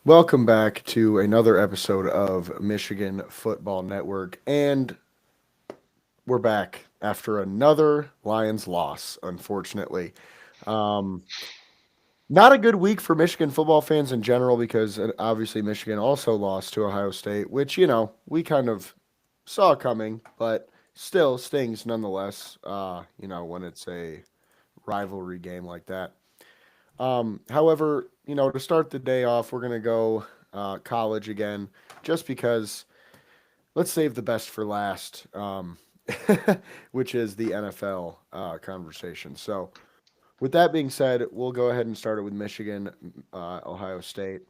Welcome back to another episode of Michigan Football Network. And we're back after another Lions loss, unfortunately. Um, Not a good week for Michigan football fans in general because obviously Michigan also lost to Ohio State, which, we kind of saw coming, but still stings nonetheless, when it's a rivalry game like that. However, to start the day off, we're going to go college again, just because let's save the best for last, which is the NFL conversation. So, with that being said, we'll go ahead and start it with Michigan, Ohio State.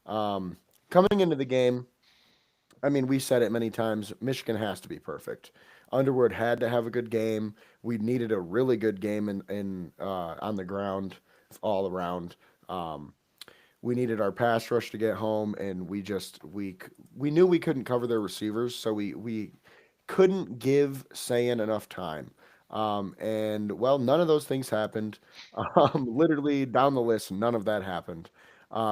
Um, Coming into the game, I mean, we said it many times Michigan has to be perfect. Underwood had to have a good game. We needed a really good game in on the ground all around. Um, we needed our pass rush to get home, and we knew we couldn't cover their receivers, so we couldn't give Sayan enough time. And well, none of those things happened. Literally down the list, none of that happened.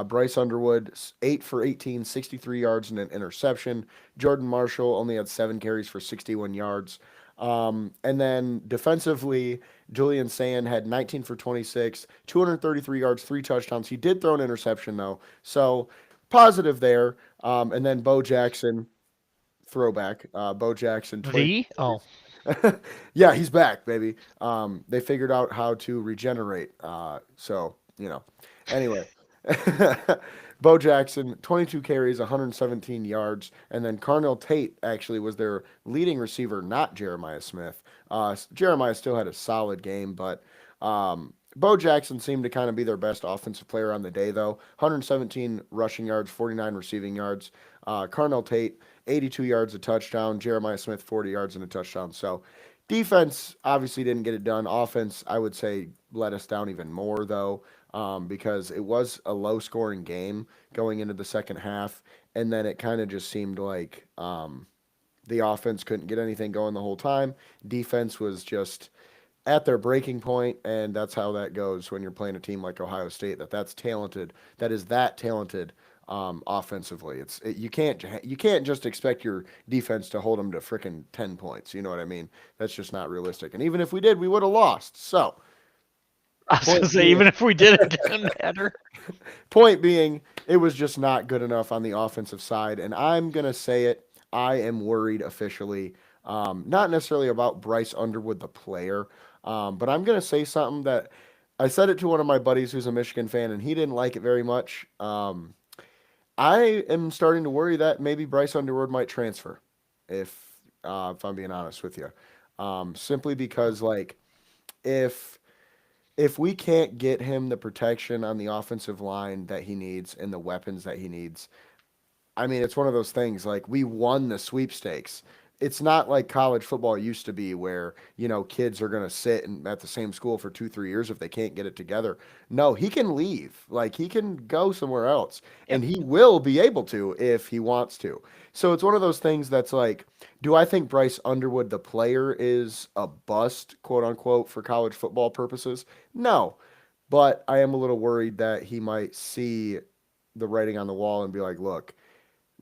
Bryce Underwood, 8 for 18, 63 yards and an interception. Jordan Marshall only had 7 carries for 61 yards. And then defensively, Julian Sand had 19 for 26, 233 yards, 3 touchdowns. He did throw an interception, though. So positive there. And then Bo Jackson, throwback. Bo Jackson, 20. The? Oh. Yeah, he's back, baby. They figured out how to regenerate. Anyway. Bo Jackson, 22 carries, 117 yards, and then Carnell Tate actually was their leading receiver, not Jeremiah Smith. Jeremiah still had a solid game, but Bo Jackson seemed to kind of be their best offensive player on the day, though. 117 rushing yards, 49 receiving yards. Carnell Tate, 82 yards, a touchdown. Jeremiah Smith, 40 yards and a touchdown. So defense obviously didn't get it done. Offense, I would say, let us down even more, though, because it was a low scoring game going into the second half. And then it kind of just seemed like the offense couldn't get anything going the whole time. Defense was just at their breaking point, and that's how that goes when you're playing a team like Ohio State. That's talented. That is that talented offensively. You can't just expect your defense to hold them to frickin' 10 points. You know what I mean? That's just not realistic. And even if we did, we would have lost. So I was gonna point say, being, even if we did, it didn't matter. point being, it was just not good enough on the offensive side. And I'm gonna say it. I am worried officially. Not necessarily about Bryce Underwood, the player, but I'm gonna say something that I said it to one of my buddies who's a Michigan fan, and he didn't like it very much. I am starting to worry that maybe Bryce Underwood might transfer, if I'm being honest with you, simply because like if if we can't get him the protection on the offensive line that he needs and the weapons that he needs, I mean, it's one of those things like we won the sweepstakes. It's not like college football used to be where, kids are going to sit at the same school for 2, 3 years if they can't get it together. No, he can leave. Like he can go somewhere else Yep. and he will be able to if he wants to. So it's one of those things that's like, do I think Bryce Underwood, the player, is a bust, quote unquote, for college football purposes? No. But I am a little worried that he might see the writing on the wall and be like, look,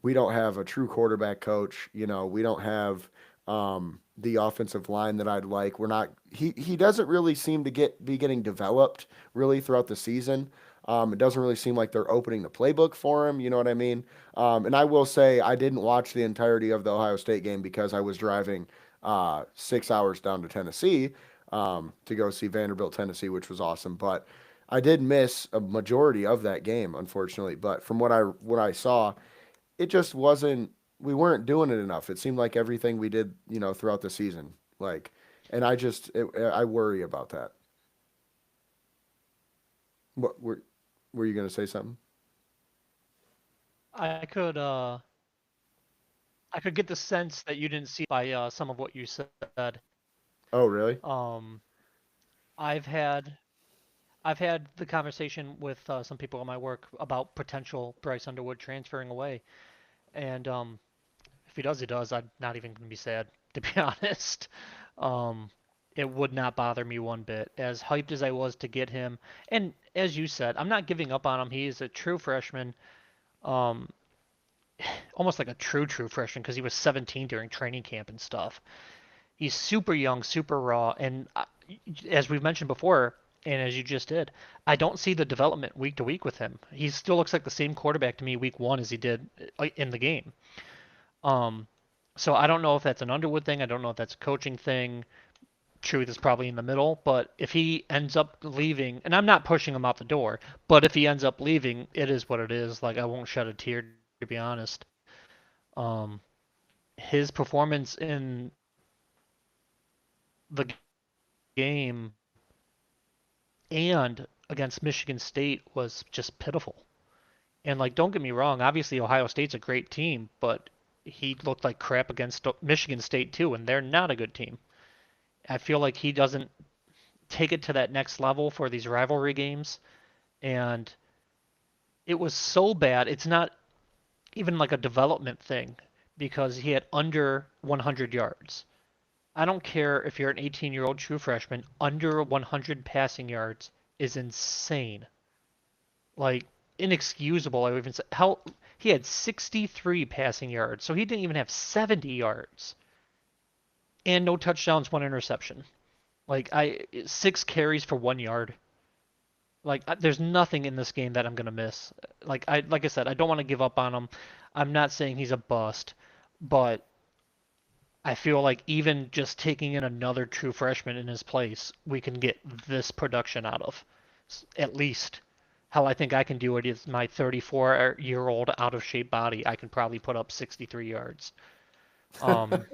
we don't have a true quarterback coach. We don't have the offensive line that I'd like. We're not. He doesn't really seem to be getting developed really throughout the season. It doesn't really seem like they're opening the playbook for him. You know what I mean? And I will say I didn't watch the entirety of the Ohio State game because I was driving 6 hours down to Tennessee to go see Vanderbilt, Tennessee, which was awesome. But I did miss a majority of that game, unfortunately. But from what I saw, it just wasn't we weren't doing it enough. It seemed like everything we did, throughout the season. Like and I worry about that. What were you going to say something? I could uh I could get the sense that you didn't see by some of what you said. Oh, really? Um I've had I've had the conversation with some people in my work about potential Bryce Underwood transferring away, and if he does, he does. I'm not even gonna be sad, to be honest. Um, it would not bother me one bit. As hyped as I was to get him, and as you said, I'm not giving up on him. He is a true freshman. Um, Almost like a true freshman because he was 17 during training camp and stuff. He's super young, super raw, and as we've mentioned before, and as you just did, I don't see the development week to week with him. He still looks like the same quarterback to me week one as he did in the game. Um, so I don't know if that's an Underwood thing. I don't know if that's a coaching thing. Truth is probably in the middle, but if he ends up leaving, and I'm not pushing him out the door, but if he ends up leaving, it is what it is. Like I won't shed a tear to be honest. Um, his performance in the game and against Michigan State was just pitiful. And like, don't get me wrong, obviously Ohio State's a great team, but he looked like crap against Michigan State too, and they're not a good team. I feel like he doesn't take it to that next level for these rivalry games, and it was so bad. It's not even like a development thing because he had under 100 yards. I don't care if you're an 18-year-old true freshman, under 100 passing yards is insane. Like inexcusable. I would even say how he had 63 passing yards, so he didn't even have 70 yards and no touchdowns, one interception. Like I 6 carries for 1 yard. Like there's nothing in this game that I'm gonna miss. Like I said, I don't want to give up on him. I'm not saying he's a bust, but I feel like even just taking in another true freshman in his place, we can get this production out of. At least how I think I can do it is my 34-year-old out of shape body. I can probably put up 63 yards. Um,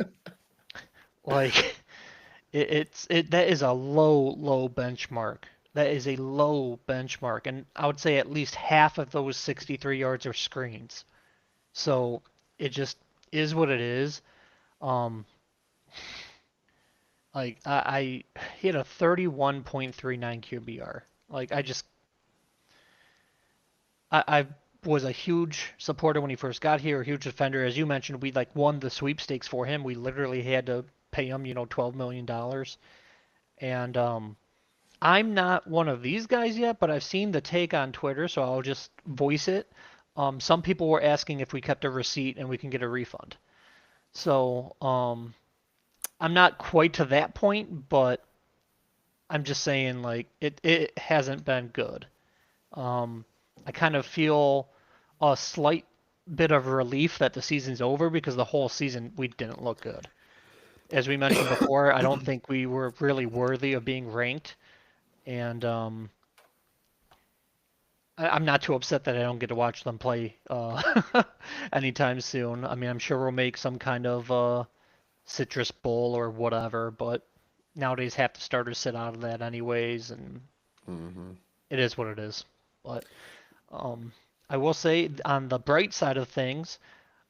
like that is a low benchmark. That is a low benchmark, and I would say at least half of those 63 yards are screens. So it just is what it is. Um, I he had a 31.39 QBR. Like I was a huge supporter when he first got here, a huge defender. As you mentioned, we like won the sweepstakes for him. We literally had to pay him, $12 million. And I'm not one of these guys yet, but I've seen the take on Twitter, so I'll just voice it. Some people were asking if we kept a receipt and we can get a refund. So I'm not quite to that point, but I'm just saying like it hasn't been good. Um, I kind of feel a slight bit of relief that the season's over because the whole season we didn't look good. As we mentioned before, I don't think we were really worthy of being ranked, and I'm not too upset that I don't get to watch them play anytime soon. I mean, I'm sure we'll make some kind of Citrus Bowl or whatever, but nowadays half the starters sit out of that anyways, and Hmm. it is what it is. But um, I will say on the bright side of things,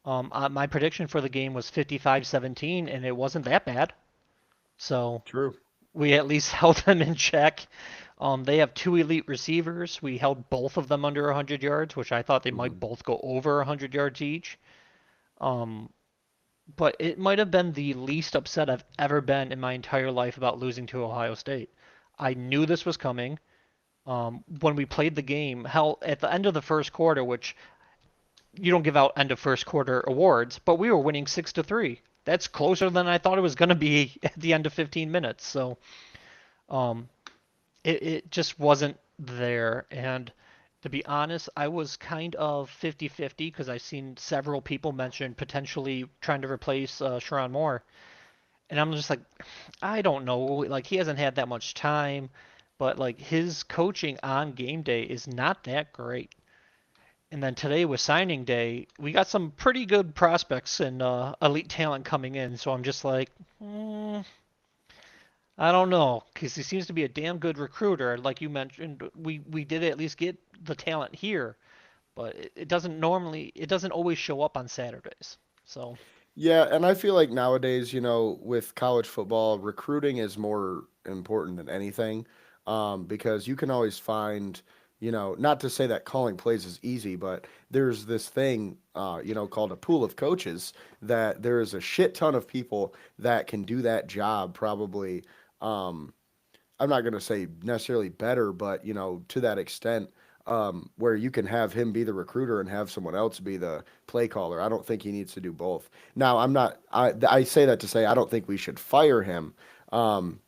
my prediction for the game was 55-17, and it wasn't that bad. So True. we at least held them in check. They have two elite receivers. We held both of them under 100 yards, which I thought they might Hmm. both go over 100 yards each. Um, but it might have been the least upset I've ever been in my entire life about losing to Ohio State. I knew this was coming. When we played the game, hell, at the end of the first quarter, which you don't give out end of first quarter awards, but we were winning 6-3. That's closer than I thought it was going to be at the end of 15 minutes. So um, it just wasn't there. And to be honest, I was kind of 50-50 because I've seen several people mention potentially trying to replace Sharon Moore. And I'm just like, I don't know. Like, he hasn't had that much time, but like his coaching on game day is not that great. And then today was signing day. We got some pretty good prospects and elite talent coming in. So I'm just like, I don't know, because he seems to be a damn good recruiter. Like you mentioned, we did at least get the talent here, but it doesn't always show up on Saturdays. So Yeah, and I feel like nowadays, with college football, recruiting is more important than anything, because you can always find, not to say that calling plays is easy, but there's this thing, called a pool of coaches that there is a shit ton of people that can do that job probably. Um, I'm not going to say necessarily better, but to that extent. where you can have him be the recruiter and have someone else be the play caller. I don't think he needs to do both. Now, I say that to say I don't think we should fire him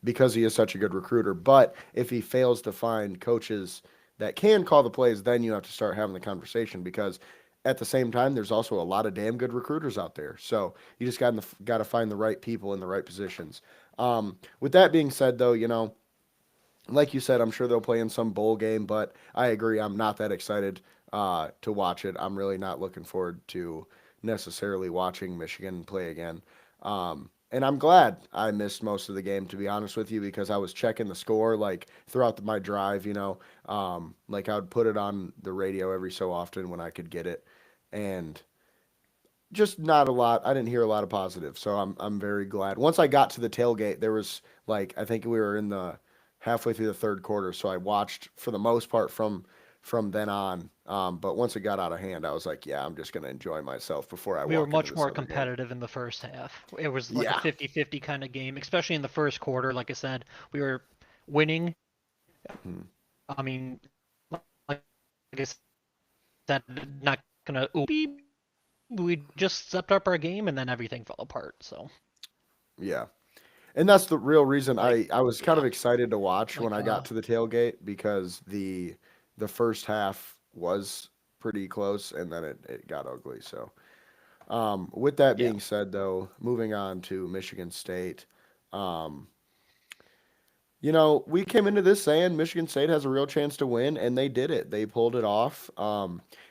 because he is such a good recruiter. But if he fails to find coaches that can call the plays, then you have to start having the conversation because at the same time, there's also a lot of damn good recruiters out there. So you just got to find the right people in the right positions. With that being said, though, like you said, I'm sure they'll play in some bowl game, but I agree. I'm not that excited to watch it. I'm really not looking forward to necessarily watching Michigan play again. And I'm glad I missed most of the game, to be honest with you, because I was checking the score like throughout my drive. Like I would put it on the radio every so often when I could get it, and just not a lot. I didn't hear a lot of positive, so I'm very glad. Once I got to the tailgate, there was like I think we were in the halfway through the third quarter, so I watched for the most part from then on. But once it got out of hand, I was like, yeah, I'm just gonna enjoy myself before I We were walk into much this more other game. competitive in the first half. It was like a Yeah. 50-50 kind of game, especially in the first quarter. Like I said, we were winning. Hmm. I mean, like I said, not gonna beep. We just stepped up our game, and then everything fell apart. So, Yeah. And that's the real reason like, I was kind yeah, of excited to watch when like, I got to the tailgate because the first half was pretty close and then it got ugly. So with that yeah. being said, though, moving on to Michigan State, um, we came into this saying Michigan State has a real chance to win, and they did it. They pulled it off,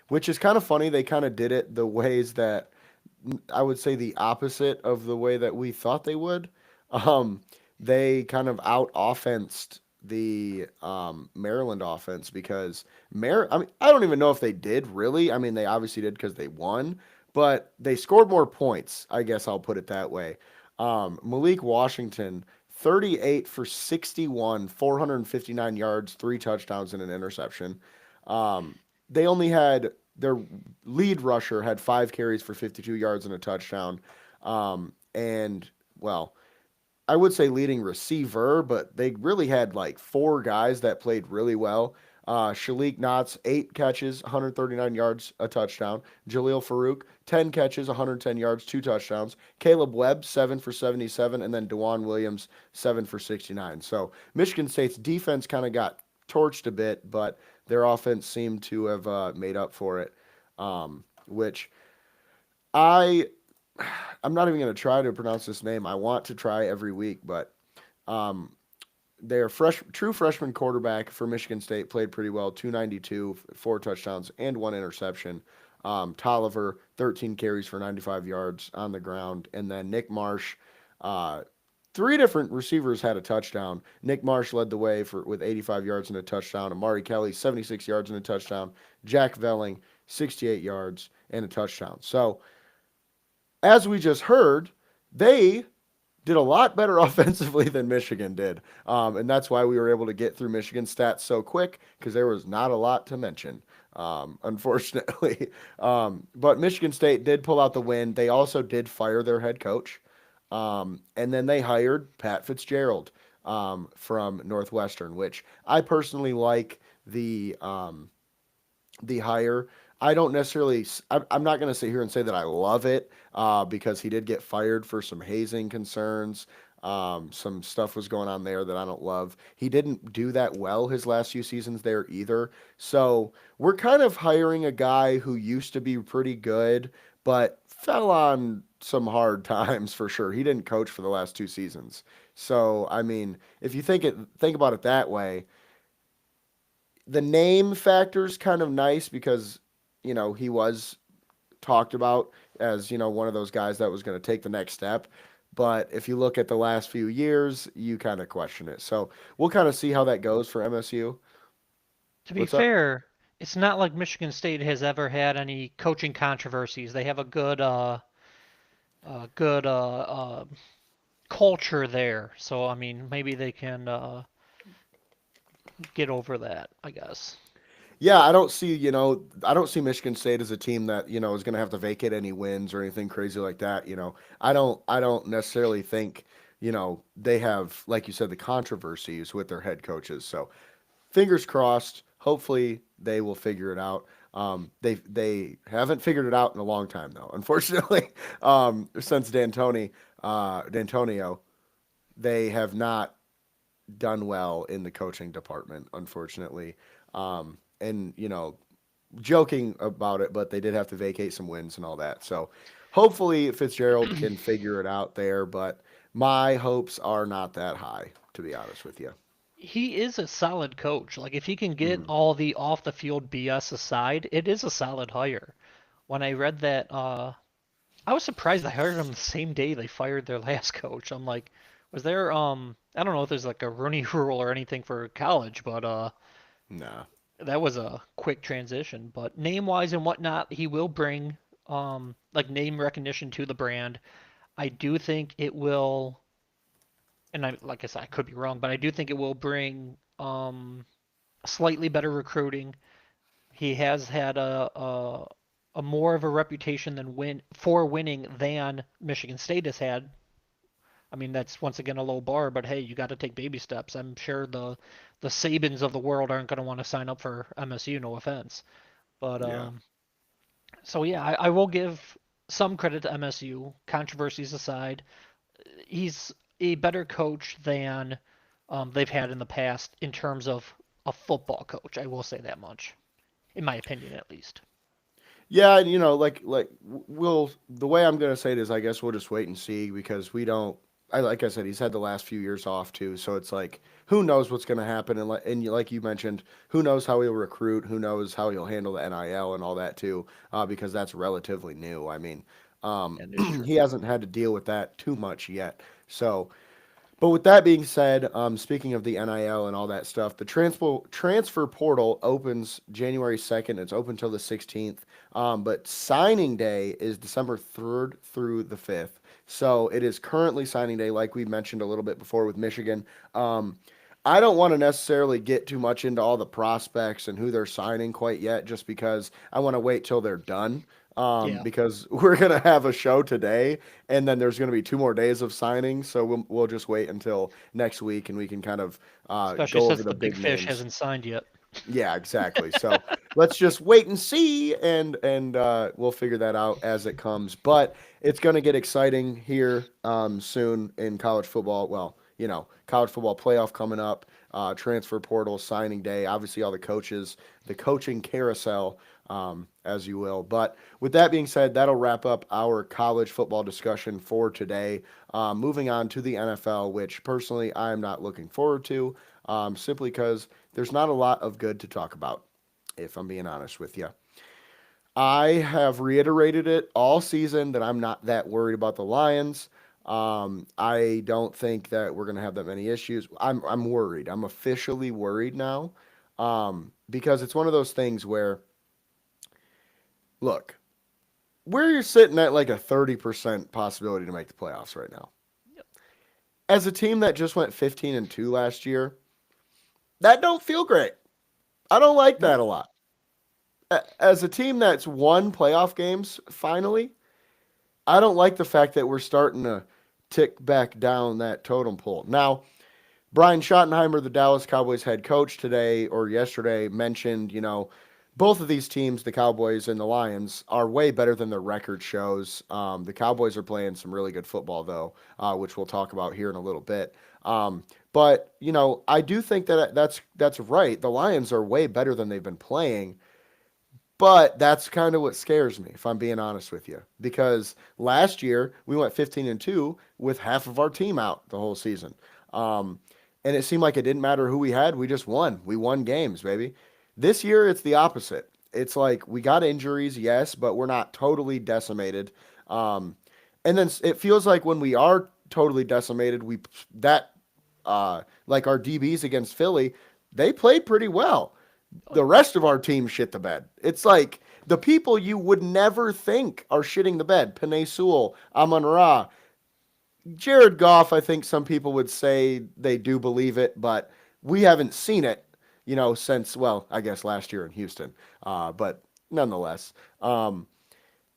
which is kind of funny. They kind of did it the ways that I would say the opposite of the way that we thought they would. Um, they kind of out offensed the Maryland offense because I mean, I don't even know if they did really. I mean, they obviously did because they won, but they scored more points. I guess I'll put it that way. Malik Washington, 38 for 61, 459 yards, three touchdowns, and an interception. They only had their lead rusher had 5 carries for 52 yards and a touchdown. And well, I would say leading receiver, but they really had like four guys that played really well. Shalik Knott's 8 catches, 139 yards, a touchdown. Jaleel Farouk, 10 catches, 110 yards, two touchdowns. Caleb Webb, 7 for 77, and then Dewan Williams, 7 for 69. So Michigan State's defense kind of got torched a bit, but their offense seemed to have made up for it, which I I'm not even going to try to pronounce this name. I want to try every week, but um, their true freshman quarterback for Michigan State played pretty well. 292, four touchdowns, and one interception. Tolliver, 13 carries for 95 yards on the ground, and then Nick Marsh. Uh, Three different receivers had a touchdown. Nick Marsh led the way with 85 yards and a touchdown. Amari Kelly, 76 yards and a touchdown. Jack Velling, 68 yards and a touchdown. So as we just heard, they did a lot better offensively than Michigan did. And that's why we were able to get through Michigan's stats so quick because there was not a lot to mention, unfortunately. But Michigan State did pull out the win. They also did fire their head coach. And then they hired Pat Fitzgerald from Northwestern, which I personally like the hire. I don't necessarily. I'm not going to sit here and say that I love it because he did get fired for some hazing concerns. Some stuff was going on there that I don't love. He didn't do that well his last few seasons there either. So we're kind of hiring a guy who used to be pretty good, but fell on some hard times for sure. He didn't coach for the last 2 seasons. So I mean, if you think about it that way, the name factor's kind of nice because he was talked about as one of those guys that was going to take the next step. But if you look at the last few years, you kind of question it. So we'll kind of see how that goes for MSU. To be What's up? fair, it's not like Michigan State has ever had any coaching controversies. They have a good culture there. So I mean, maybe they can get over that, I guess. Yeah, I don't see Michigan State as a team that, is going to have to vacate any wins or anything crazy like that. I don't necessarily think, they have, like you said, the controversies with their head coaches. So fingers crossed. Hopefully they will figure it out. They haven't figured it out in a long time though. Unfortunately, since D'Antonio, they have not done well in the coaching department. Unfortunately, and joking about it, but they did have to vacate some wins and all that. So hopefully Fitzgerald can figure it out there, but my hopes are not that high, to be honest with you. He is a solid coach. Like if he can get Mhm. all the off the field BS aside, it is a solid hire. When I read that, I was surprised they hired him the same day they fired their last coach. I'm like, was there I don't know if there's like a Rooney rule or anything for college, but Nah. that was a quick transition. But name wise and whatnot, he will bring like name recognition to the brand. I do think it will, and I like I said, I could be wrong, but I do think it will bring slightly better recruiting. He has had a more of a reputation than winning than Michigan State has had. I mean, that's once again a low bar, but hey, you got to take baby steps. I'm sure the Sabins of the world aren't going to want to sign up for MSU. No offense, but Yeah. so yeah, I will give some credit to MSU. Controversies aside, he's a better coach than they've had in the past in terms of a football coach. I will say that much, in my opinion, at least. Yeah, we'll the way I'm gonna say it is I guess we'll just wait and see because we don't. Like I said, he's had the last few years off too, so it's like who knows what's gonna happen, like you mentioned, who knows how he'll recruit, who knows how he'll handle the NIL and all that too, because that's relatively new. I mean, That is true. he hasn't had to deal with that too much yet, so but with that being said, speaking of the NIL and all that stuff, the transfer portal opens January 2nd. It's open till the 16th. But signing day is December 3rd through the 5th. So it is currently signing day, like we mentioned a little bit before with Michigan. I don't want to necessarily get too much into all the prospects and who they're signing quite yet, just because I want to wait till they're done. Yeah, Because we're gonna have a show today, and then there's gonna be 2 more days of signings, so we'll just wait until next week, and we can kind of especially go over since the the big big fish names. hasn't signed yet. Yeah, exactly. So let's just wait and see, and we'll figure that out as it comes. But it's going to get exciting here soon in college football. Well, college football playoff coming up, transfer portal signing day. Obviously, all the coaches, the coaching carousel, as you will. But with that being said, that'll wrap up our college football discussion for today. Moving on to the NFL, which personally I am not looking forward to, simply because there's not a lot of good to talk about, if I'm being honest with you. I have reiterated it all season that I'm not that worried about the Lions. I don't think that we're going to have that many issues. I'm worried. I'm officially worried now, because it's one of those things where, look, we're sitting at like a 30% possibility to make the playoffs right now. Yep. As a team that just went 15-2 last year, that don't feel great. I don't like Nope. that a lot. As a team that's won playoff games finally, I don't like the fact that we're starting to tick back down that totem pole. Now, Brian Schottenheimer, the Dallas Cowboys head coach today or yesterday, mentioned, both of these teams, the Cowboys and the Lions, are way better than their record shows. The Cowboys are playing some really good football, though, which we'll talk about here in a little bit. But I do think that that's right. The Lions are way better than they've been playing. But that's kind of what scares me, if I'm being honest with you. Because last year we went 15-2 with half of our team out the whole season. Um, and it seemed like it didn't matter who we had. We just won. We won games, baby. This year it's the opposite. It's like we got injuries, yes, but we're not totally decimated. Um, and then it feels like when we are totally decimated, like our DBs against Philly, they played pretty well. Oh, The rest of our team shit the bed. It's like the people you would never think are shitting the bed. Panay Sewell, Amon Ra, Jared Goff. I think some people would say they do believe it, but we haven't seen it, since, well, I guess last year in Houston. But nonetheless,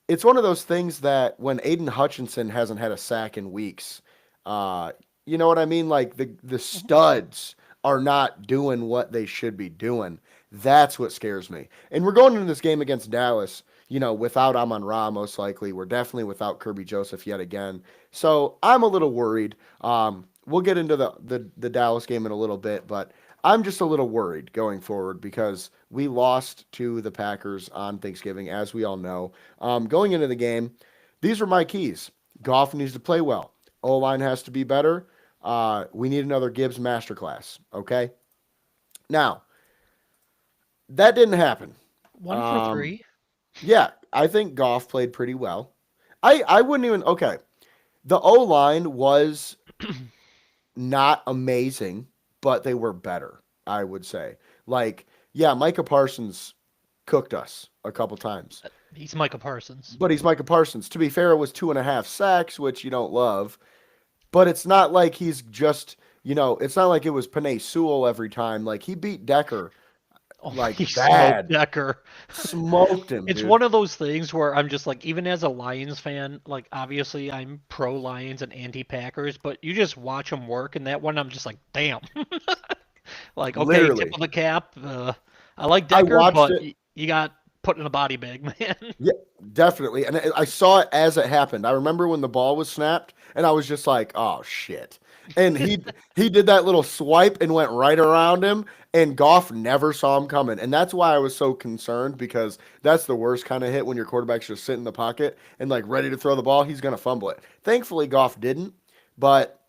it's one of those things that when Aiden Hutchinson hasn't had a sack in weeks, uh, you know what I mean? Like the mhm. studs are not doing what they should be doing. That's what scares me. And we're going into this game against Dallas, without Amon Ra, most likely. We're definitely without Kirby Joseph yet again. So I'm a little worried. We'll get into the Dallas game in a little bit, but I'm just a little worried going forward because we lost to the Packers on Thanksgiving, as we all know. Going into the game, these are my keys. Goff needs to play well. O-line has to be better. We need another Gibbs masterclass, okay? Now, that didn't happen. One for Um, three. yeah, I think Goff played pretty well. I wouldn't even, okay. The O-line was not amazing, but they were better, I would say. Like, yeah, Micah Parsons cooked us a couple times, He's Micah Parsons. but he's Micah Parsons. To be fair, it was 2.5 sacks, which you don't love, but it's not like he's just, it's not like it was Penei Sewell every time. Like, he beat Decker Oh, like he smoked bad. Decker. Smoked him, It's dude. one of those things where I'm just like, even as a Lions fan, like obviously I'm pro Lions and anti Packers, but you just watch them work, and that one I'm just like, damn. Like, okay, tip Literally. of the cap. I like I Decker, watched but it. you got put in a body bag, man. Yeah, definitely. And I saw it as it happened. I remember when the ball was snapped, and I was just like, "Oh shit!" And he did that little swipe and went right around him, and Goff never saw him coming. And that's why I was so concerned because that's the worst kind of hit when your quarterback's just sitting in the pocket and like ready to throw the ball. He's gonna fumble it. Thankfully, Goff didn't, but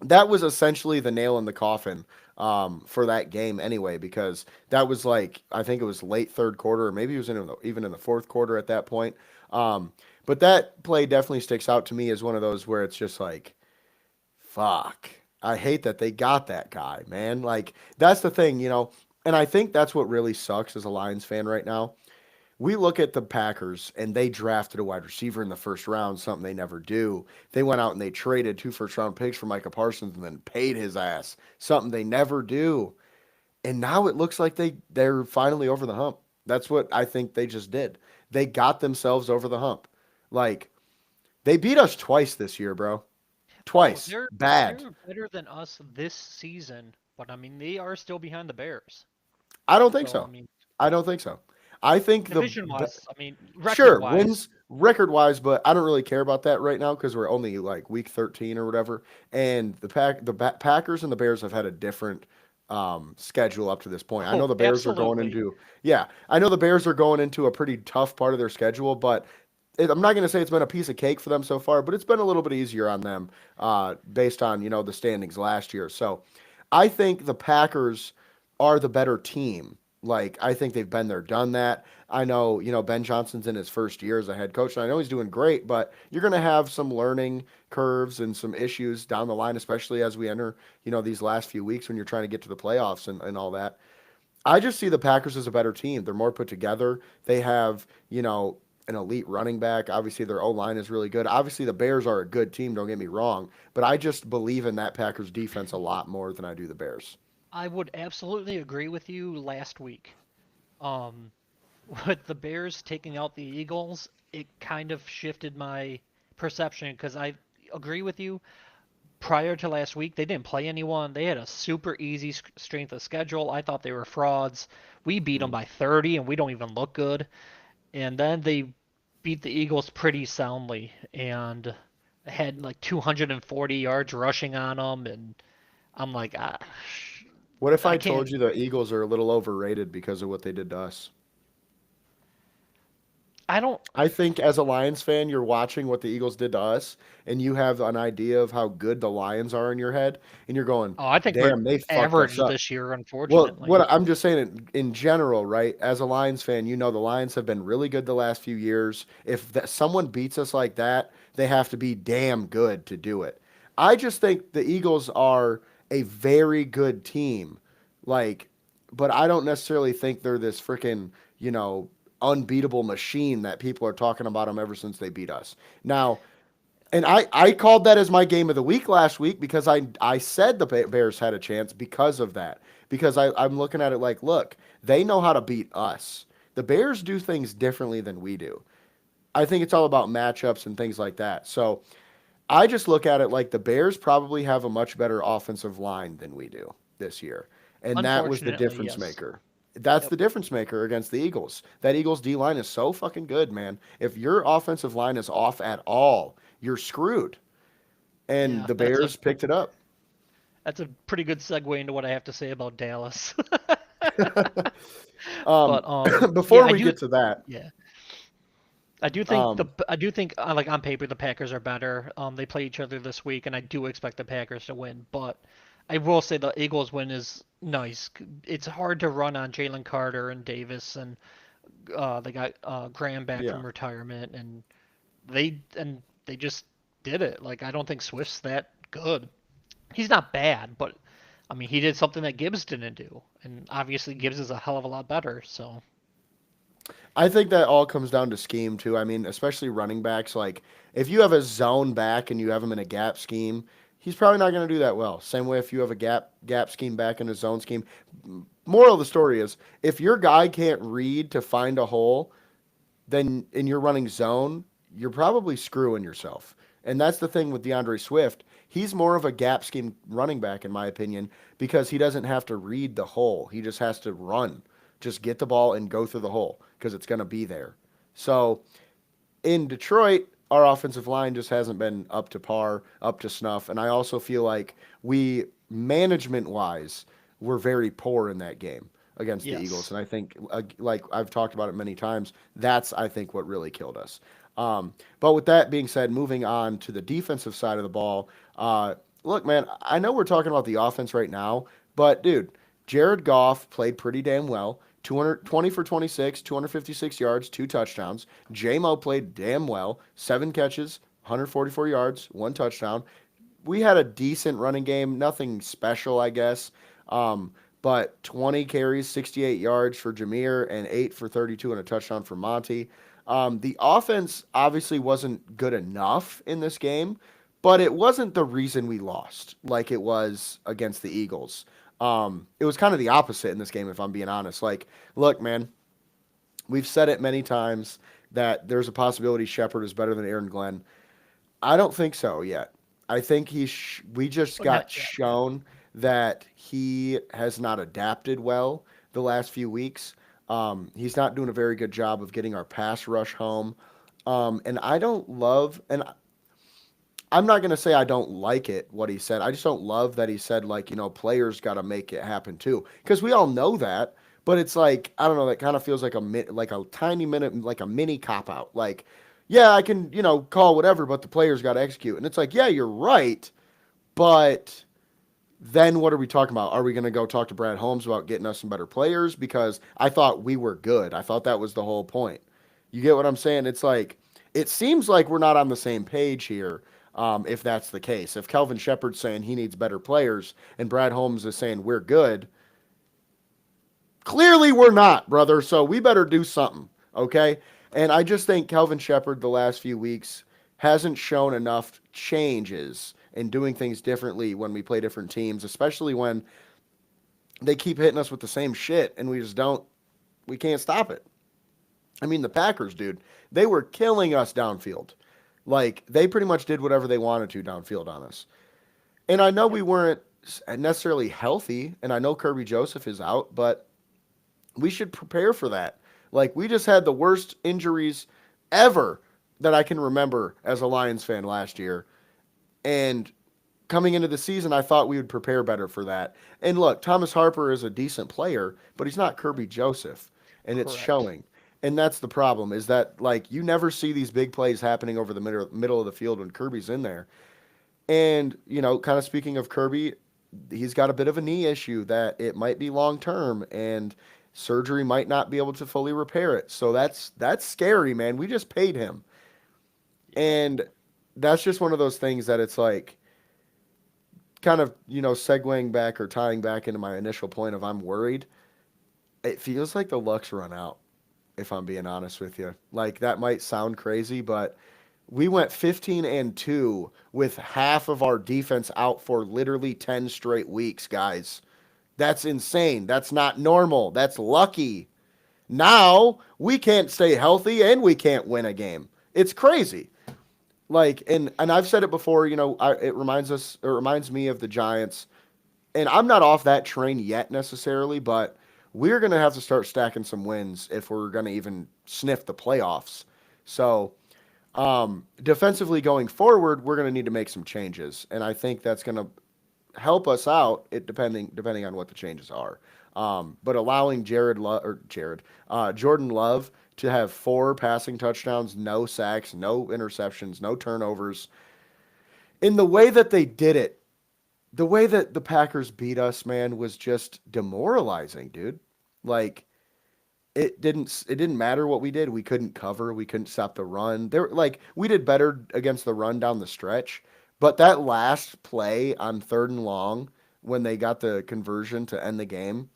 that was essentially the nail in the coffin for that game anyway, because that was like I think it was late third quarter, or maybe it was even in the fourth quarter at that point. But that play definitely sticks out to me as one of those where it's just like, fuck, I hate that they got that guy, man. Like that's the thing. And I think that's what really sucks as a Lions fan right now. We look at the Packers and they drafted a wide receiver in the first round, something they never do. They went out and they traded 2 first round picks for Micah Parsons and then paid his ass, something they never do. And now it looks like they're finally over the hump. That's what I think they just did. They got themselves over the hump. Like they beat us twice this year, bro. Oh, Twice. they're Bad. they're better than us this season, but I mean they are still behind the Bears. I don't think So I so. mean, I don't think so. I think division wise, I mean record sure, wise, wins record wise, but I don't really care about that right now because we're only like week 13 or whatever. And Packers and the Bears have had a different schedule up to this point. I know oh, the Bears are going absolutely. into yeah, I know the Bears are going into a pretty tough part of their schedule, but I'm not going to say it's been a piece of cake for them so far, but it's been a little bit easier on them based on the standings last year. So I think the Packers are the better team. Like I think they've been there, done that. I know, Ben Johnson's in his first year as a head coach, and I know he's doing great, but you're going to have some learning curves and some issues down the line, especially as we enter, these last few weeks when you're trying to get to the playoffs and all that. I just see the Packers as a better team. They're more put together. They have, an elite running back. Obviously, their O line is really good. Obviously, the Bears are a good team, don't get me wrong, but I just believe in that Packers defense a lot more than I do the Bears. I would absolutely agree with you last week. Um, with the Bears taking out the Eagles, it kind of shifted my perception because I agree with you. Prior to last week, they didn't play anyone. They had a super easy strength of schedule. I thought they were frauds. We beat them Mm. by 30, and we don't even look good. And then they beat the Eagles pretty soundly and had like 240 yards rushing on them. And I'm like, What if I I can't. told you the Eagles are a little overrated because of what they did to us? I don't. I think as a Lions fan, you're watching what the Eagles did to us, and you have an idea of how good the Lions are in your head, and you're going, Oh, I think we're damn, they fucked us average up. this year, Well, unfortunately. what I'm just saying in general, right? As a Lions fan, the Lions have been really good the last few years. If someone beats us like that, they have to be damn good to do it. I just think the Eagles are a very good team. Like, but I don't necessarily think they're this freaking, unbeatable machine that people are talking about them ever since they beat us. Now, and I called that as my game of the week last week because I said the Bears had a chance because of that. Because I'm looking at it like, look, they know how to beat us. The Bears do things differently than we do. I think it's all about matchups and things like that. So I just look at it like the Bears probably have a much better offensive line than we do this year. And that was the Unfortunately, difference yes. maker. That's Yep. the difference maker against the Eagles. That Eagles D line is so fucking good, man. If your offensive line is off at all, you're screwed. And Yeah, the Bears picked it up. that's a pretty good segue into what I have to say about Dallas. um, But yeah, before I we do. get to that, Yeah, um, I do think like on paper the Packers are better. They play each other this week, and I do expect the Packers to win. But I will say the Eagles win is nice. It's hard to run on Jalen Carter and Davis, and they got Graham back yeah. from retirement, and they just did it. Like I don't think Swift's that good. He's not bad, but I mean he did something that Gibbs didn't do, and obviously Gibbs is a hell of a lot better. So I think that all comes down to scheme too. I mean, especially running backs. Like, if you have a zone back and you have him in a gap scheme, he's probably not going to do that well. Same way if you have a gap scheme back in a zone scheme. Moral of the story is, if your guy can't read to find a hole, then and you're running zone, you're probably screwing yourself. And that's the thing with DeAndre Swift. He's more of a gap scheme running back, in my opinion, because he doesn't have to read the hole. He just has to run. Just get the ball and go through the hole because it's going to be there. So in Detroit, our offensive line just hasn't been up to par, up to snuff. And I also feel like we, management wise, were very poor in that game against the Eagles. yes, And I think, like I've talked about it many times, that's, I think, what really killed us. But with that being said, moving on to the defensive side of the ball, look, man, I know we're talking about the offense right now, but dude, Jared Goff played pretty damn well. 220 for 26, 256 yards, two touchdowns. J-Mo played damn well, seven catches, 144 yards, one touchdown. We had a decent running game, nothing special, I guess. Um, but 20 carries, 68 yards for Jameer, and 8 for 32 and a touchdown for Monty. The offense obviously wasn't good enough in this game, but it wasn't the reason we lost like it was against the Eagles. It was kind of the opposite in this game, if I'm being honest. Like, look, man, we've said it many times that there's a possibility Shepard is better than Aaron Glenn. I don't think so yet. I think we just but not got yet. shown that he has not adapted well the last few weeks. He's not doing a very good job of getting our pass rush home. And I don't love, and I'm not going to say I don't like it, what he said. I just don't love that he said, like, players got to make it happen too. Because we all know that. But it's like, I don't know, that kind of feels like like a tiny minute, like a mini cop out. Like, yeah, I can, call whatever, but the players got to execute. And it's like, yeah, you're right. But then what are we talking about? Are we going to go talk to Brad Holmes about getting us some better players? Because I thought we were good. I thought that was the whole point. You get what I'm saying? It's like, it seems like we're not on the same page here. If that's the case, if Kelvin Shepard's saying he needs better players and Brad Holmes is saying we're good, clearly we're not, brother. So we better do something, okay? And I just think Kelvin Shepard the last few weeks hasn't shown enough changes in doing things differently when we play different teams, especially when they keep hitting us with the same shit and we can't stop it. I mean, the Packers, dude, they were killing us downfield. Like, they pretty much did whatever they wanted to downfield on us. And I know we weren't necessarily healthy, and I know Kirby Joseph is out, but we should prepare for that. Like, we just had the worst injuries ever that I can remember as a Lions fan last year. And coming into the season, I thought we would prepare better for that. And look, Thomas Harper is a decent player, but he's not Kirby Joseph, and it's Correct. showing. And that's the problem is that like you never see these big plays happening over the middle of the field when Kirby's in there. And kind of speaking of Kirby, he's got a bit of a knee issue that it might be long term, and surgery might not be able to fully repair it. So that's scary, man. We just paid him, Yep. and that's just one of those things that it's like kind of segueing back or tying back into my initial point of I'm worried. It feels like the luck's run out, if I'm being honest with you. Like that might sound crazy, but we went 15-2 with half of our defense out for literally 10 straight weeks, guys. That's insane. That's not normal. That's lucky. Now we can't stay healthy and we can't win a game. It's crazy. Like and I've said it before, it reminds me of the Giants. And I'm not off that train yet necessarily, but we're going to have to start stacking some wins if we're going to even sniff the playoffs. So, defensively going forward, we're going to need to make some changes, and I think that's going to help us out. It depending on what the changes are. But allowing Jordan Love to have 4 passing touchdowns, no sacks, no interceptions, no turnovers, in the way that they did it, the way that the Packers beat us, man, was just demoralizing, dude. Like it didn't matter what we did. We couldn't cover. We couldn't stop the run. We did better against the run down the stretch, but that last play on 3rd and long when they got the conversion to end the game,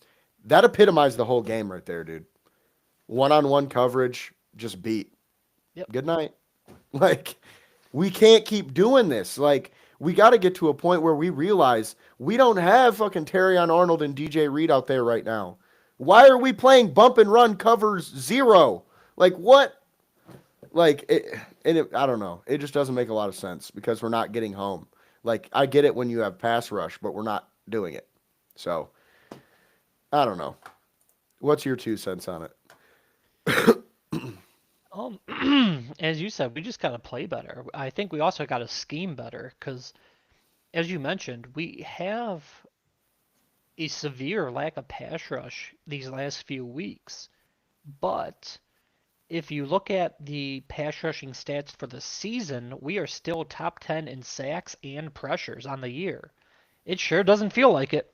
that epitomized the whole game right there, dude. One-on-one coverage, just beat. Yep. Good night. Like we can't keep doing this. Like we got to get to a point where we realize we don't have fucking Terrion Arnold and DJ Reed out there right now. Why are we playing bump and run covers 0? Like what? I don't know. It just doesn't make a lot of sense because we're not getting home. Like I get it when you have pass rush, but we're not doing it. So I don't know. What's your 2 cents on it? Um, as you said, we just got to play better. I think we also got to scheme better because, as you mentioned, we have a severe lack of pass rush these last few weeks. But if you look at the pass rushing stats for the season, we are still top 10 in sacks and pressures on the year. It sure doesn't feel like it.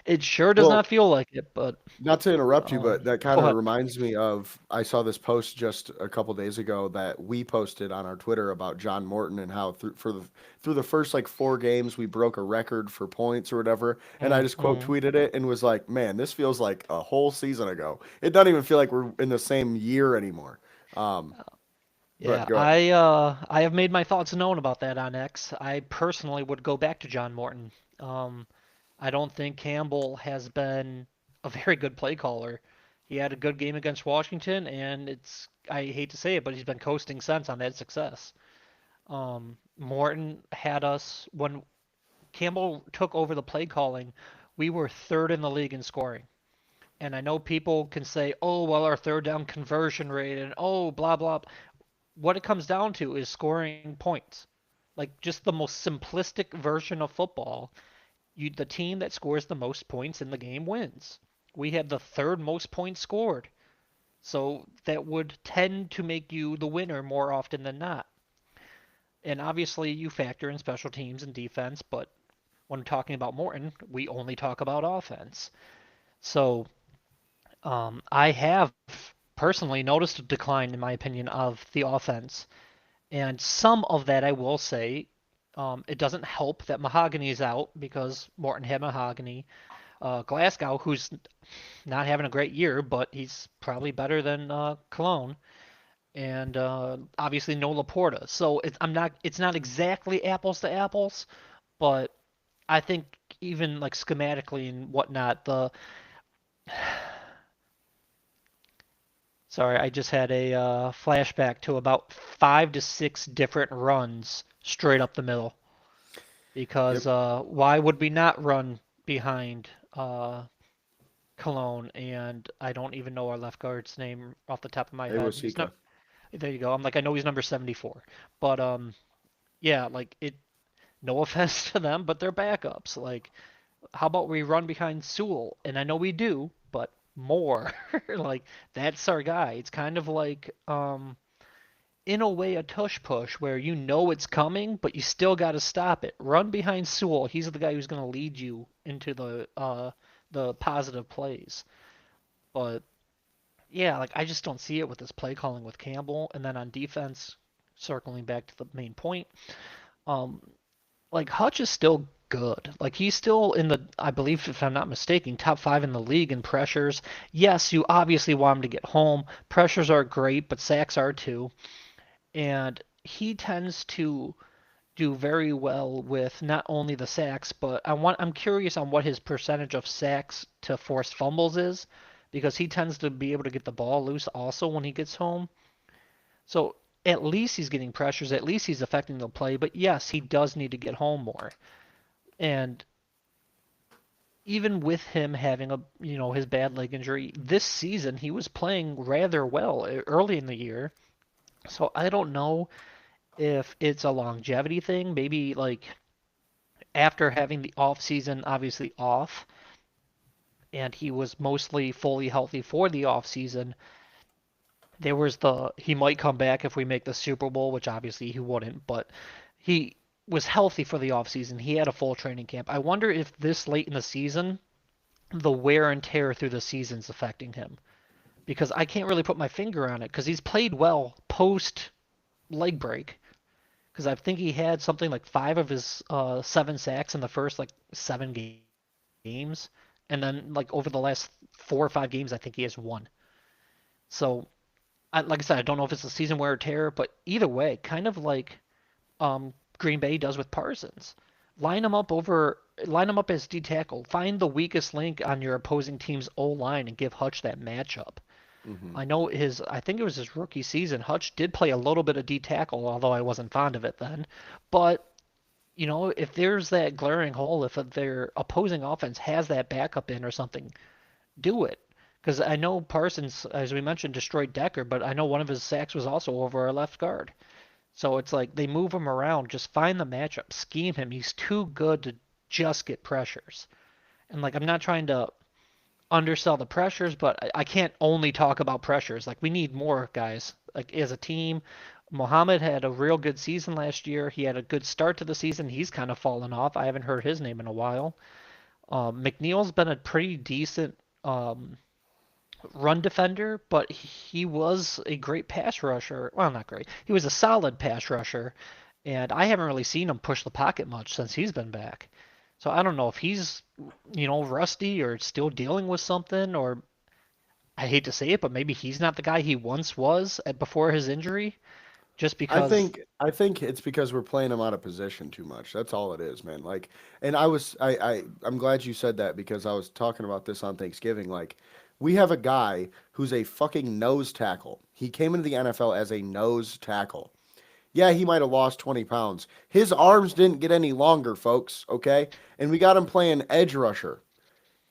It sure does Well, not feel like it, but not to interrupt you, but that kind go of ahead. reminds me of I saw this post just a couple days ago that we posted on our Twitter about John Morton and how through the first like 4 games we broke a record for points or whatever, and I just quote Mm-hmm. tweeted it and was like, "Man, this feels like a whole season ago. It doesn't even feel like we're in the same year anymore." Um, but Yeah, go ahead. I have made my thoughts known about that on X. I personally would go back to John Morton. Um, I don't think Campbell has been a very good play caller. He had a good game against Washington, and I hate to say it, but he's been coasting since on that success. Morton had us when Campbell took over the play calling, we were third in the league in scoring. And I know people can say, "Oh, well, our third down conversion rate and oh, blah blah." What it comes down to is scoring points. Like just the most simplistic version of football. The team that scores the most points in the game wins. We had the third most points scored. So that would tend to make you the winner more often than not. And obviously you factor in special teams and defense, but when talking about Morton, we only talk about offense. So I have personally noticed a decline, in my opinion, of the offense. And some of that, I will say, it doesn't help that Mahogany is out because Morton had Mahogany. Glasgow, who's not having a great year, but he's probably better than Cologne, and obviously no Laporta. So it's not exactly apples to apples, but I think even like schematically and whatnot, the sorry, I just had a flashback to about 5 to 6 different runs straight up the middle. Yep. Because why would we not run behind Cologne? And I don't even know our left guard's name off the top of my It head. was Sika. There you go. I'm like I know he's number 74, but yeah, like it. No offense to them, but they're backups. Like, how about we run behind Sewell? And I know we do, but more. Like that's our guy. It's kind of like in a way a tush push where you know it's coming, but you still got to stop it. Run behind Sewell. He's the guy who's going to lead you into the positive plays. But yeah, like I just don't see it with this play calling with Campbell, and then on defense, circling back to the main point, um, like Hutch is still good. Like he's still in the, I believe, if I'm not mistaken, top 5 in the league in pressures. Yes, you obviously want him to get home. Pressures are great, but sacks are too. And he tends to do very well with not only the sacks, but I'm curious on what his percentage of sacks to forced fumbles is, because he tends to be able to get the ball loose also when he gets home. So at least he's getting pressures, at least he's affecting the play, but yes, he does need to get home more. And even with him having his bad leg injury, this season he was playing rather well early in the year. So I don't know if it's a longevity thing, maybe like after having the off season obviously off, and he was mostly fully healthy for the off season. There was the he might come back if we make the Super Bowl, which obviously he wouldn't, but he was healthy for the off season. He had a full training camp. I wonder if this late in the season, the wear and tear through the season's affecting him, because I can't really put my finger on it because he's played well post leg break. Because I think he had something like five of his 7 sacks in the first like 7 games, and then like over the last 4 or 5 games, I think he has one. So, like I said, I don't know if it's a season wear or tear, but either way, kind of like Green Bay does with Parsons. Line him up as D tackle. Find the weakest link on your opposing team's O line and give Hutch that matchup. Hmm. I think it was his rookie season. Hutch did play a little bit of D tackle, although I wasn't fond of it then. But if there's that glaring hole, if their opposing offense has that backup in or something, do it. Because I know Parsons, as we mentioned, destroyed Decker, but I know one of his sacks was also over our left guard. So it's like they move him around, just find the matchup, scheme him. He's too good to just get pressures. And like I'm not trying to undersell the pressures, but I can't only talk about pressures. Like we need more guys. Like as a team, Mohammed had a real good season last year. He had a good start to the season. He's kind of fallen off. I haven't heard his name in a while. McNeil's been a pretty decent run defender, but he was a great pass rusher. Well, not great. He was a solid pass rusher, and I haven't really seen him push the pocket much since he's been back. So I don't know if he's, rusty or still dealing with something, or I hate to say it, but maybe he's not the guy he once was before his injury, just I because. think I think it's because we're playing him out of position too much. That's all it is, man. Like, and I'm glad you said that because I was talking about this on Thanksgiving. Like, we have a guy who's a fucking nose tackle. He came into the NFL as a nose tackle. Yeah, he might have lost 20 pounds. His arms didn't get any longer, folks, okay? And we got him playing edge rusher.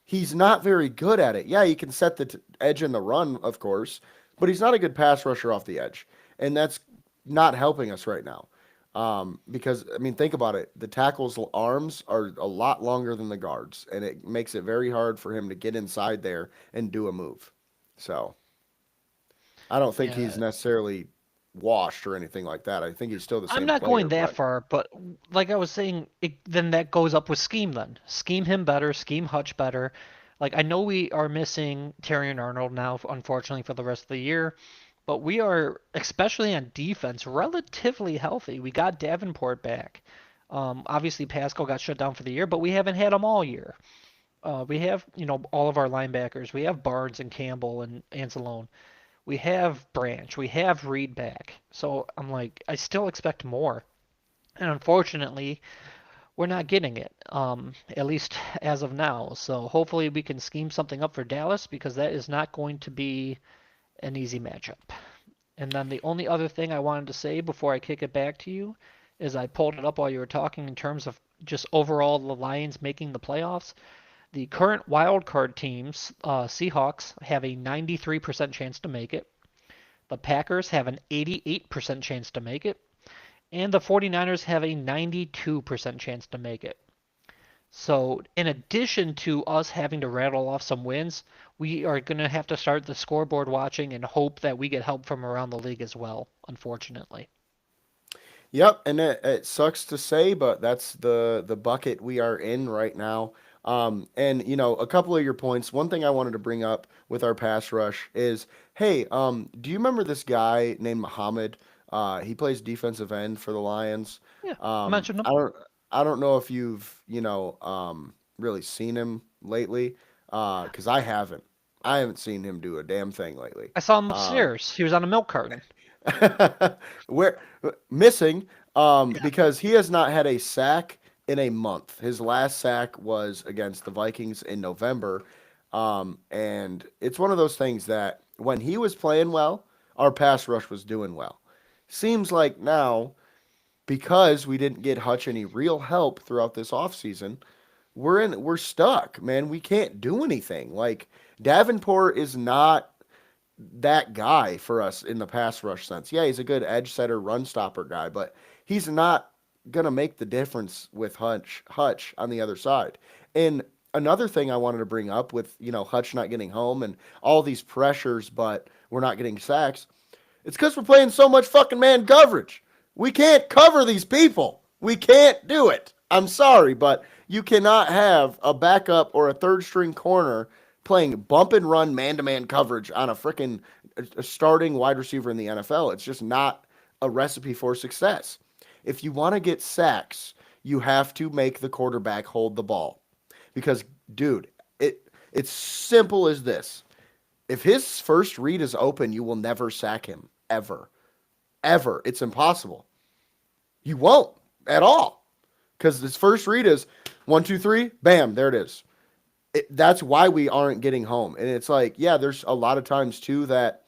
He's not very good at it. Yeah, he can set the edge in the run, of course, but he's not a good pass rusher off the edge. And that's not helping us right now. Because, I mean, think about it. The tackle's arms are a lot longer than the guards, and it makes it very hard for him to get inside there and do a move. So, I don't think he's Yeah, necessarily washed or anything like that. I think he's still the I'm same not player, going that but far, but like I was saying, then that goes up with scheme. Then scheme him better, scheme Hutch better. Like I know we are missing Terry and Arnold now, unfortunately, for the rest of the year, but we are, especially on defense, relatively healthy. We got Davenport back. Obviously, Pascal got shut down for the year, but we haven't had him all year. We have, all of our linebackers. We have Barnes and Campbell and Anzalone. We have Branch. We have Reed back. So I'm like, I still expect more. And unfortunately, we're not getting it, at least as of now. So hopefully we can scheme something up for Dallas because that is not going to be an easy matchup. And then the only other thing I wanted to say before I kick it back to you is I pulled it up while you were talking in terms of just overall the Lions making the playoffs. The current wild card teams, Seahawks, have a 93% chance to make it. The Packers have an 88% chance to make it. And the 49ers have a 92% chance to make it. So, in addition to us having to rattle off some wins, we are going to have to start the scoreboard watching and hope that we get help from around the league as well, unfortunately. yep, and it sucks to say, but that's the bucket we are in right now. And a couple of your points. One thing I wanted to bring up with our pass rush is, hey, do you remember this guy named Muhammad? He plays defensive end for the Lions. Yeah, I Um, mentioned them. I don't I don't know if you've really seen him lately, because I haven't seen him do a damn thing lately. I saw him Um, upstairs. He was on a milk carton. Where missing Yeah. because he has not had a sack in a month. His last sack was against the Vikings in November. And it's one of those things that when he was playing well, our pass rush was doing well. Seems like now, because we didn't get Hutch any real help throughout this offseason, we're stuck, man. We can't do anything. Like Davenport is not that guy for us in the pass rush sense. Yeah, he's a good edge setter, run stopper guy, but he's not gonna make the difference with Hutch on the other side. And another thing I wanted to bring up with, Hutch not getting home and all these pressures, but we're not getting sacks. It's because we're playing so much fucking man coverage. We can't cover these people. We can't do it. I'm sorry, but you cannot have a backup or a third string corner playing bump and run man to man coverage on a freaking starting wide receiver in the NFL. It's just not a recipe for success. If you want to get sacks, you have to make the quarterback hold the ball. Because, dude, it's simple as this. If his first read is open, you will never sack him. Ever. Ever. It's impossible. You won't at all. Because his first read is 1, 2, 3, bam, there it is. That's why we aren't getting home. And it's like, yeah, there's a lot of times too that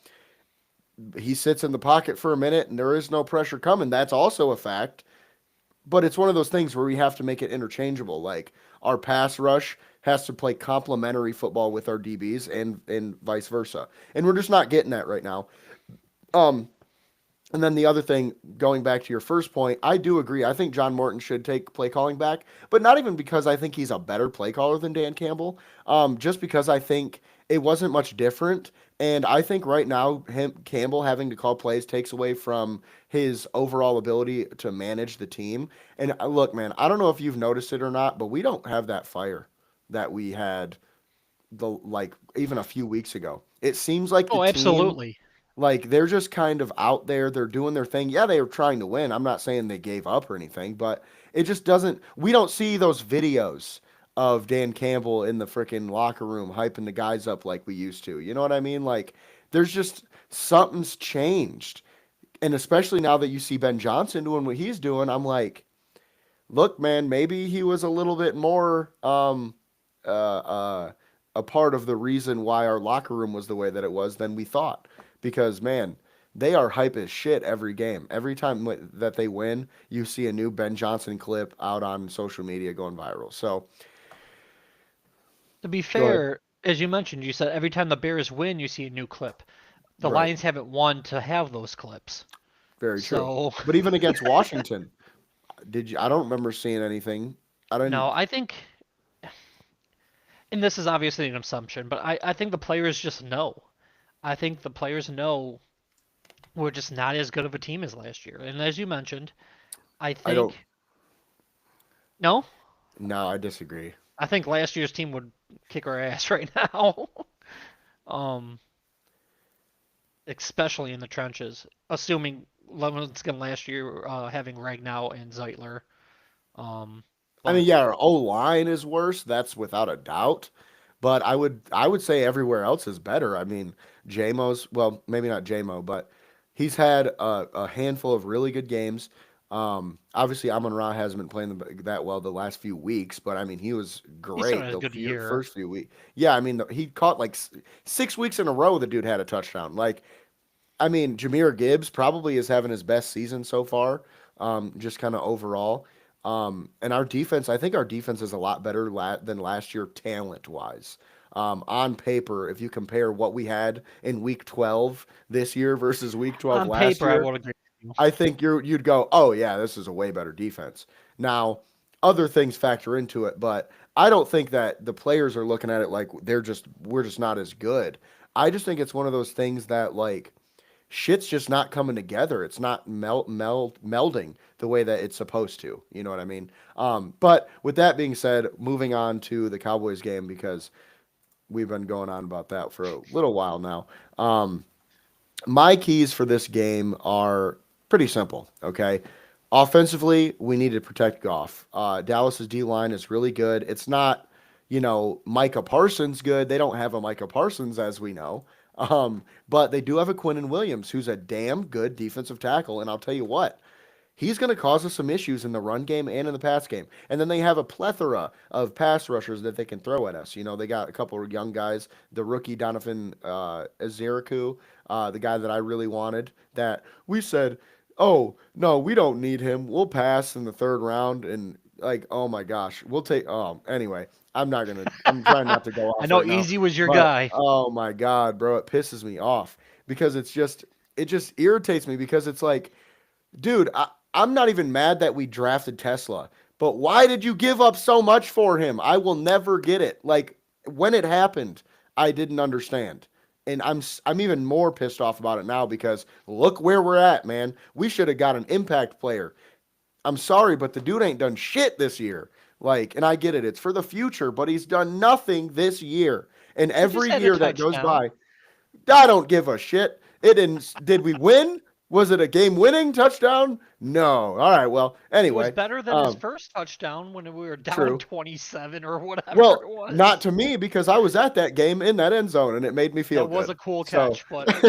he sits in the pocket for a minute and there is no pressure coming. That's also a fact. But it's one of those things where we have to make it interchangeable. Like our pass rush has to play complementary football with our DBs and vice versa. And we're just not getting that right now. And then the other thing, going back to your first point, I do agree. I think John Morton should take play calling back, but not even because I think he's a better play caller than Dan Campbell. Just because I think it wasn't much different, and I think right now Campbell having to call plays takes away from his overall ability to manage the team. And look, man, I don't know if you've noticed it or not, but we don't have that fire that we had even a few weeks ago. It seems like the Oh, team absolutely. like they're just kind of out there. They're doing their thing. Yeah, they were trying to win. I'm not saying they gave up or anything, but it just doesn't. We don't see those videos of Dan Campbell in the freaking locker room hyping the guys up like we used to. You know what I mean? Like there's just something's changed. And especially now that you see Ben Johnson doing what he's doing, I'm like, look, man, maybe he was a little bit more a part of the reason why our locker room was the way that it was than we thought. Because man, they are hype as shit every game. Every time that they win, you see a new Ben Johnson clip out on social media going viral. So To be go ahead. fair, as you mentioned, you said every time the Bears win, you see a new clip. The Right. Lions haven't won to have those clips. Very true. So, But even against Washington, did you? I don't remember seeing anything. I no, didn't. I think, and this is obviously an assumption, but I think the players just know. I think the players know we're just not as good of a team as last year. And as you mentioned, I I don't. think, no, No, I disagree. I think last year's team would kick our ass right now. um, Especially in the trenches, assuming once again last year having Ragnow and Zeitler. Um, I mean, but yeah, our O line is worse. That's without a doubt. But I would say everywhere else is better. I mean, JMO's well, maybe not JMO, but he's had a handful of really good games. Obviously, Amon Ra hasn't been playing that well the last few weeks, but I mean, he was he's still great had a the good year. first few weeks. Yeah, I mean, he caught like 6 weeks in a row. The dude had a touchdown. Like, I mean, Jameer Gibbs probably is having his best season so far, just kind of overall. And our defense, I think our defense is a lot better than last year, talent wise. On paper, if you compare what we had in week 12 this year versus week 12 On last paper, I year, would agree with I think you'd go, oh yeah, this is a way better defense. Now, other things factor into it, but I don't think that the players are looking at it like we're just not as good. I just think it's one of those things that like shit's just not coming together. It's not melding the way that it's supposed to. You know what I mean? But with that being said, moving on to the Cowboys game because we've been going on about that for a little while now. Um, my keys for this game are pretty simple. Okay. Offensively, we need to protect Goff. Dallas's D line is really good. It's not, Micah Parsons good. They don't have a Micah Parsons, as we know. But they do have a Quinnen Williams, who's a damn good defensive tackle. And I'll tell you what, he's going to cause us some issues in the run game and in the pass game. And then they have a plethora of pass rushers that they can throw at us. They got a couple of young guys, the rookie Donovan Aziriku, the guy that I really wanted, that we said, oh, no, we don't need him. We'll pass in the third round. And Like, oh my gosh, we'll take. Anyway, I'm trying not to go I off know right now, Easy was your but guy. oh my god, bro, it pisses me off because it just irritates me because it's like, dude, I'm not even mad that we drafted Tesla, but why did you give up so much for him? I will never get it. Like when it happened, I didn't understand. And I'm even more pissed off about it now because look where we're at, man. We should have got an impact player. I'm sorry, but the dude ain't done shit this year. Like, and I get it, it's for the future, but he's done nothing this year. And He just every had a year that goes touchdown. by, I don't give a shit. It didn't. Did we win? Was it a game-winning touchdown? No. All right. Well, It was anyway, better than his first touchdown when we were down true. 27 or whatever Well, it not was. to me because I was at that game in that end zone and it made me feel That was good. a cool So, catch, but if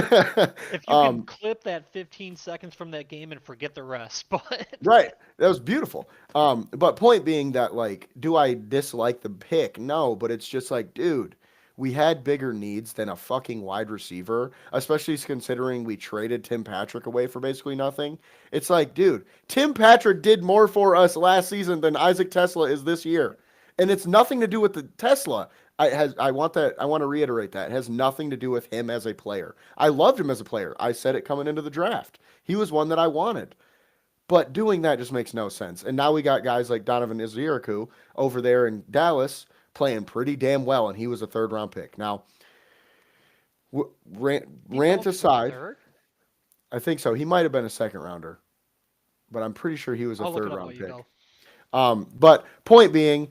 you can um, clip that 15 seconds from that game and forget the rest, but right. That was beautiful. But point being that like, do I dislike the pick? No, but it's just like, dude, we had bigger needs than a fucking wide receiver, especially considering we traded Tim Patrick away for basically nothing. It's like, dude, Tim Patrick did more for us last season than Isaac Tesla is this year. And it's nothing to do with the Tesla. I want to reiterate that. It has nothing to do with him as a player. I loved him as a player. I said it coming into the draft. He was one that I wanted. But doing that just makes no sense. And now we got guys like Donovan Iziriku over there in Dallas playing pretty damn well, and he was a third round pick. Now, he fell rant to the aside, third. I think so. He might have been a second rounder, but I'm pretty sure he was a I'll look third it up while round you pick. go. But point being,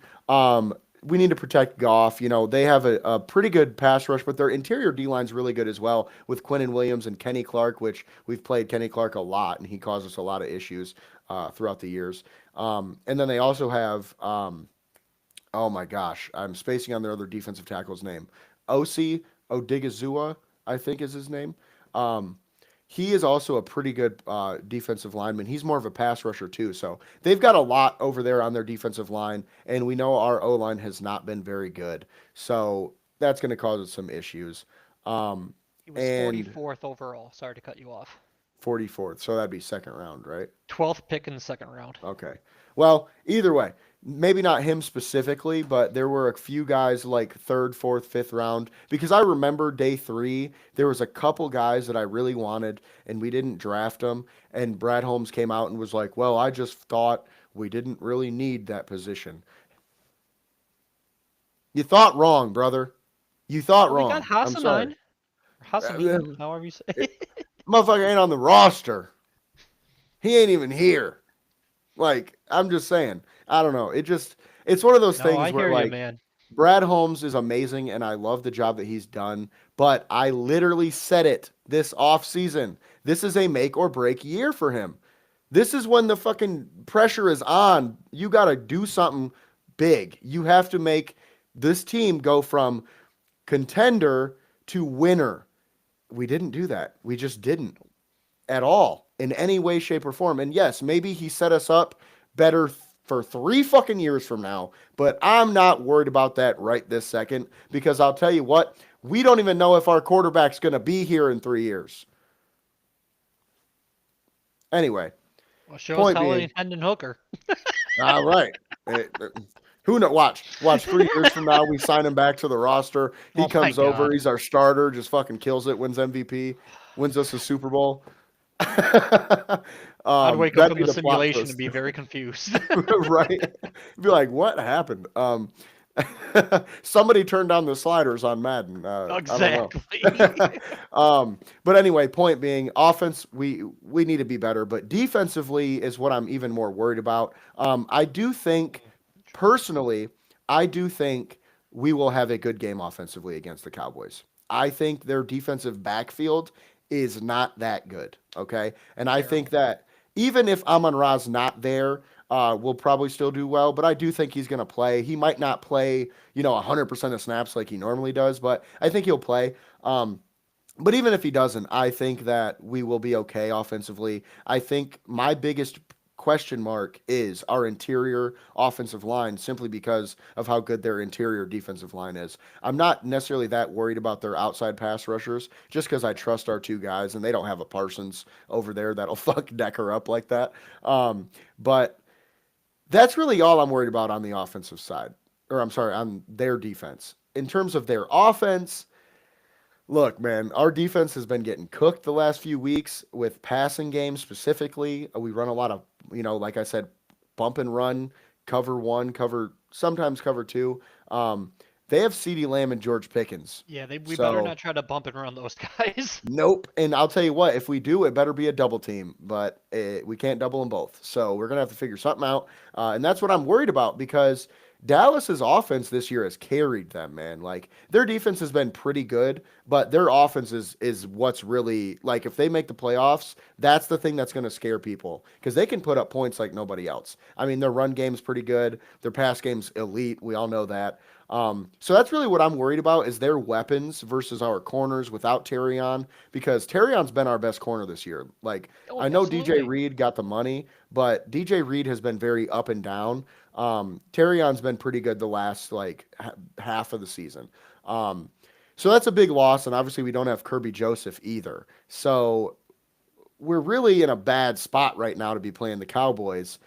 we need to protect Goff. You know, they have a pretty good pass rush, but their interior D line's really good as well with Quinnen Williams and Kenny Clark, which we've played Kenny Clark a lot, and he caused us a lot of issues throughout the years. And then they also have, oh my gosh, I'm spacing on their other defensive tackle's name. Osi Odigizua, I think is his name. Um, he is also a pretty good defensive lineman. He's more of a pass rusher too. So they've got a lot over there on their defensive line, and we know our O line has not been very good. So that's going to cause us some issues. Um, He was and 44th overall. Sorry to cut you off. 44th, so that'd be second round, right? 12th pick in the second round. Okay. Well, either way, maybe not him specifically, but there were a few guys like third, fourth, fifth round. Because I remember day three, there was a couple guys that I really wanted, and we didn't draft them. And Brad Holmes came out and was like, "Well, I just thought we didn't really need that position." You thought wrong, brother. You thought Well, we got wrong. I'm sorry. Hassanine. Hassanine, however you say it. Motherfucker ain't on the roster. He ain't even here. Like, I'm just saying. I don't know. It's one of those No, things I where hear you, like man. Brad Holmes is amazing and I love the job that he's done, but I literally said it this off season. This is a make or break year for him. This is when the fucking pressure is on. You got to do something big. You have to make this team go from contender to winner. We didn't do that. We just didn't at all in any way, shape, or form. And yes, maybe he set us up better for 3 fucking years from now, but I'm not worried about that right this second because I'll tell you what, we don't even know if our quarterback's going to be here in 3 years. Anyway, Well, show us point how being, Hendon Hooker. all right. Who know? Watch. 3 years from now, we sign him back to the roster. He Oh my comes over. God. He's our starter. Just fucking kills it. Wins MVP. Wins us a Super Bowl. I'd wake up That'd in be the the plot simulation and twist. be very confused. Right? Be like, what happened? Somebody turned down the sliders on Madden. I don't know. Exactly. But anyway, point being, offense, we need to be better, but defensively is what I'm even more worried about. I do think, personally, I do think we will have a good game offensively against the Cowboys. I think their defensive backfield is not that good. Okay. And I think Terrible. that even if Amon Ra's not there, we'll probably still do well. But I do think he's going to play. He might not play, 100% of snaps like he normally does, but I think he'll play. But even if he doesn't, I think that we will be okay offensively. I think my biggest question mark is our interior offensive line simply because of how good their interior defensive line is. I'm not necessarily that worried about their outside pass rushers just because I trust our two guys and they don't have a Parsons over there that'll fuck Decker up like that. But That's really all I'm worried about on the offensive side, or I'm sorry, on their defense. In terms of their offense, look, man, our defense has been getting cooked the last few weeks with passing games specifically. We run a lot of, like I said, bump and run, cover one, sometimes cover two. Um, they have CeeDee Lamb and George Pickens. Yeah, we better So not try to bump and run those guys. nope. And I'll tell you what, if we do, it better be a double team, but we can't double them both. So we're going to have to figure something out. And that's what I'm worried about because Dallas's offense this year has carried them, man. Like their defense has been pretty good, but their offense is what's really like if they make the playoffs, that's the thing that's going to scare people because they can put up points like nobody else. I mean, their run game's pretty good, their pass game's elite. We all know that. So that's really what I'm worried about is their weapons versus our corners without Terrion because Terrion's been our best corner this year. Like Oh, I know DJ absolutely. Reed got the money, but DJ Reed has been very up and down. Terrion's been pretty good the last like half of the season. Um, so that's a big loss, and obviously we don't have Kirby Joseph either. So we're really in a bad spot right now to be playing the Cowboys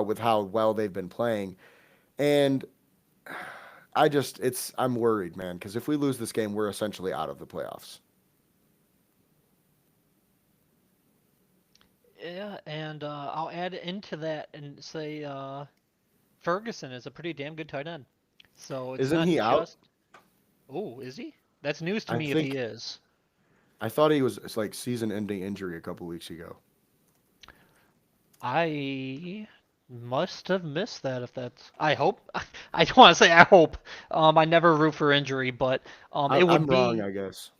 with how well they've been playing. And I'm worried, man, because if we lose this game, we're essentially out of the playoffs. Yeah, and I'll add into that and say Ferguson is a pretty damn good tight end. So it's Isn't not he out? just. Oh, is he? That's news to I me if he think is. I thought he was it's like season-ending injury a couple weeks ago. I must have missed that if that's. I hope. I don't want to say I hope. I never root for injury, but it I'm would wrong, be. I guess.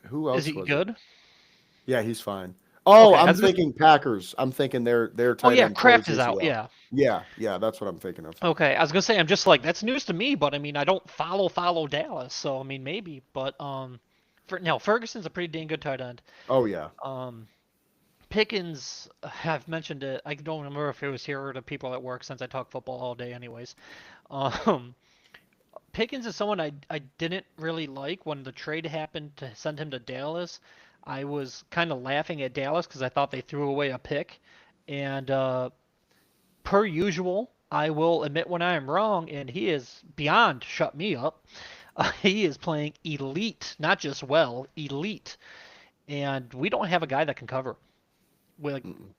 Who Is else he was it? good? Yeah, he's fine. Oh, Okay, I I'm was just. thinking Packers. I'm thinking their Oh tight yeah, end tore his Kraft is out. ACL. Yeah. Yeah, that's what I'm thinking of. Okay, I was gonna say I'm just like that's news to me, but I mean I don't follow Dallas, so I mean maybe, but for no Ferguson's a pretty dang good tight end. Oh yeah. Um, Pickens, I've mentioned it. I don't remember if it was here or to people at work since I talk football all day, anyways. Um, Pickens is someone I didn't really like when the trade happened to send him to Dallas. I was kind of laughing at Dallas because I thought they threw away a pick, and per usual, I will admit when I am wrong, and he is beyond shut me up. He is playing elite, not just well, elite, and we don't have a guy that can cover. Like Mm-mm.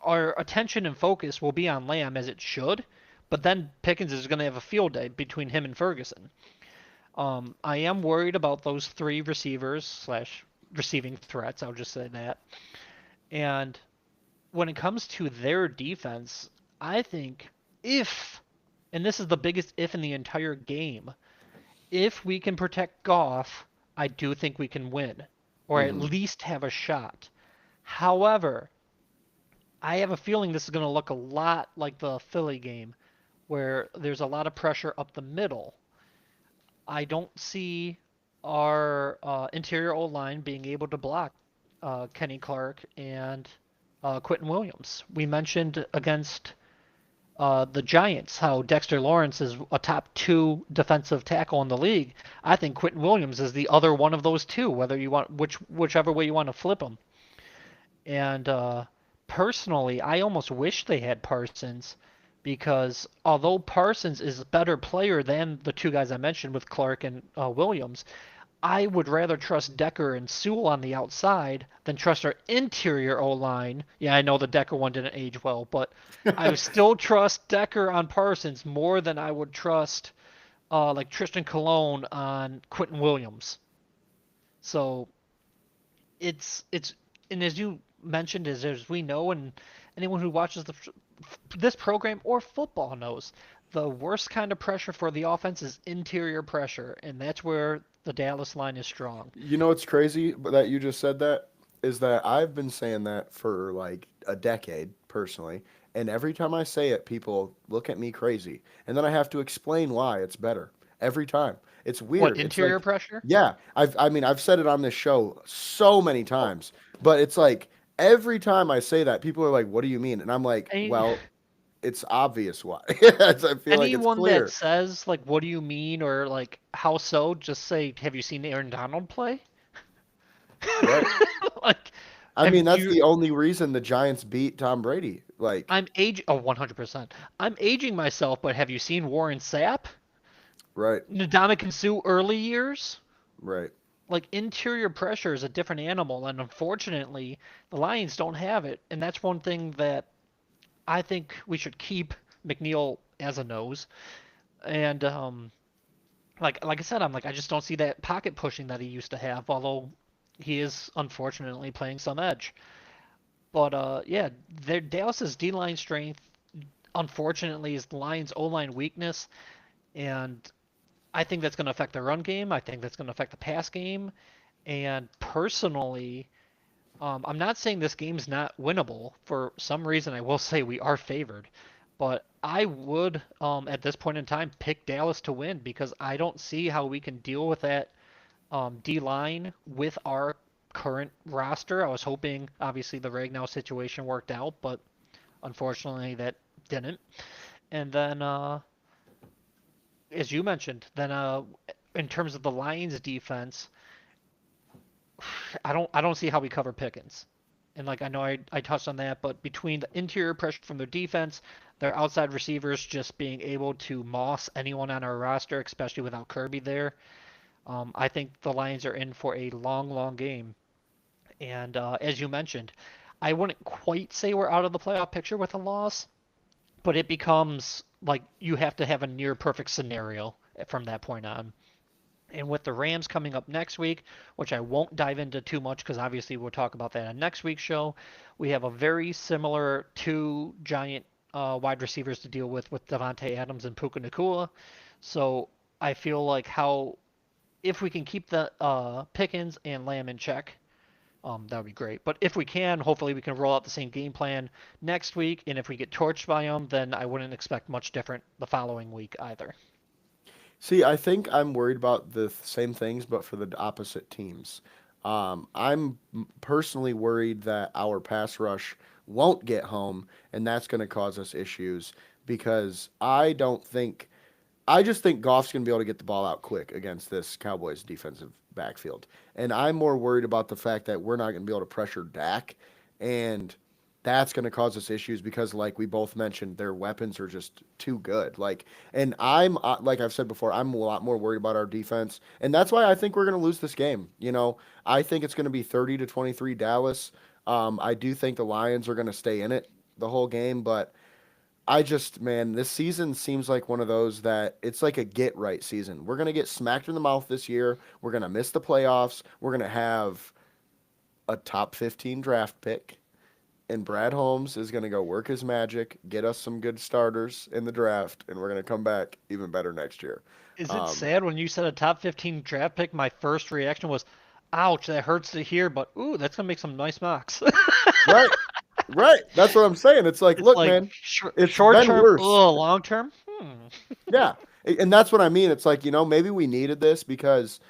our attention and focus will be on Lamb as it should, but then Pickens is going to have a field day between him and Ferguson. I am worried about those three receivers slash receiving threats. I'll just say that. And when it comes to their defense, I think if, and this is the biggest if in the entire game, if we can protect Goff, I do think we can win, or at Mm-hmm. least have a shot. However, I have a feeling this is going to look a lot like the Philly game, where there's a lot of pressure up the middle. I don't see our interior O line being able to block Kenny Clark and Quentin Williams. We mentioned against the Giants how Dexter Lawrence is a top two defensive tackle in the league. I think Quentin Williams is the other one of those two, whether you want whichever way you want to flip them. And personally, I almost wish they had Parsons because although Parsons is a better player than the two guys I mentioned with Clark and Williams, I would rather trust Decker and Sewell on the outside than trust our interior O line. Yeah, I know the Decker one didn't age well, but I would still trust Decker on Parsons more than I would trust like Tristan Colon on Quentin Williams. So it's and as you mentioned, as we know, and anyone who watches this program or football knows, the worst kind of pressure for the offense is interior pressure, and that's where the Dallas line is strong. You know what's crazy that you just said that is that I've been saying that for like a decade personally, and every time I say it, people look at me crazy, and then I have to explain why it's better every time. It's What, weird. It's interior like, pressure? yeah, I mean, I've said it on this show so many times, but it's like every time I say that, people are like, "What do you mean?" And I'm like, Any, "Well, it's obvious why." I feel like it's anyone that clear, says like, "What do you mean?" or like, "How so?" Just say, "Have you seen Aaron Donald play?" right? Like, I mean, Do that's you, the only reason the Giants beat Tom Brady. Like, I'm age. Oh, 100%. I'm aging myself, but have you seen Warren Sapp? right, Ndamukong Suh early years? right. Like interior pressure is a different animal, and unfortunately, the Lions don't have it. And that's one thing that I think we should keep McNeil as a nose. And like I said, I just don't see that pocket pushing that he used to have. Although he is unfortunately playing some edge. But yeah, their Dallas's D line strength, unfortunately, is the Lions' O line weakness, and I think that's going to affect the run game. I think that's going to affect the pass game. And personally, I'm not saying this game's not winnable. For some reason, I will say we are favored. But I would, at this point in time, pick Dallas to win because I don't see how we can deal with that D line with our current roster. I was hoping, obviously, the Ragnow situation worked out, but unfortunately, that didn't. And then, as you mentioned, then in terms of the Lions' defense, I don't see how we cover Pickens. And like I know I touched on that, but between the interior pressure from their defense, their outside receivers just being able to moss anyone on our roster, especially without Kirby there, I think the Lions are in for a long, long game. And as you mentioned, I wouldn't quite say we're out of the playoff picture with a loss, but it becomes like you have to have a near perfect scenario from that point on. And with the Rams coming up next week, which I won't dive into too much because obviously we'll talk about that on next week's show, we have a very similar two giant wide receivers to deal with Devontae Adams and Puka Nacua. So I feel like how if we can keep the Pickens and Lamb in check, that would be great. But if we can, hopefully we can roll out the same game plan next week. And if we get torched by them, then I wouldn't expect much different the following week either. See, I think I'm worried about the same things, but for the opposite teams. I'm personally worried that our pass rush won't get home, and that's going to cause us issues because I just think Goff's going to be able to get the ball out quick against this Cowboys defensive backfield. And I'm more worried about the fact that we're not going to be able to pressure Dak. And that's going to cause us issues because, like we both mentioned, their weapons are just too good. And like I've said before, I'm a lot more worried about our defense. And that's why I think we're going to lose this game. I think it's going to be 30-23 Dallas. I do think the Lions are going to stay in it the whole game, but man, this season seems like one of those that it's like a get right season. We're going to get smacked in the mouth this year. We're going to miss the playoffs. We're going to have a top 15 draft pick. And Brad Holmes is going to go work his magic, get us some good starters in the draft, and we're going to come back even better next year. Is it Um, sad when you said a top 15 draft pick? My first reaction was, ouch, that hurts to hear, but ooh, that's going to make some nice mocks. right, right. That's what I'm saying. It's like, It's look, like man, it's short been term, worse. ugh, long term. Yeah. And that's what I mean. It's like, maybe we needed this because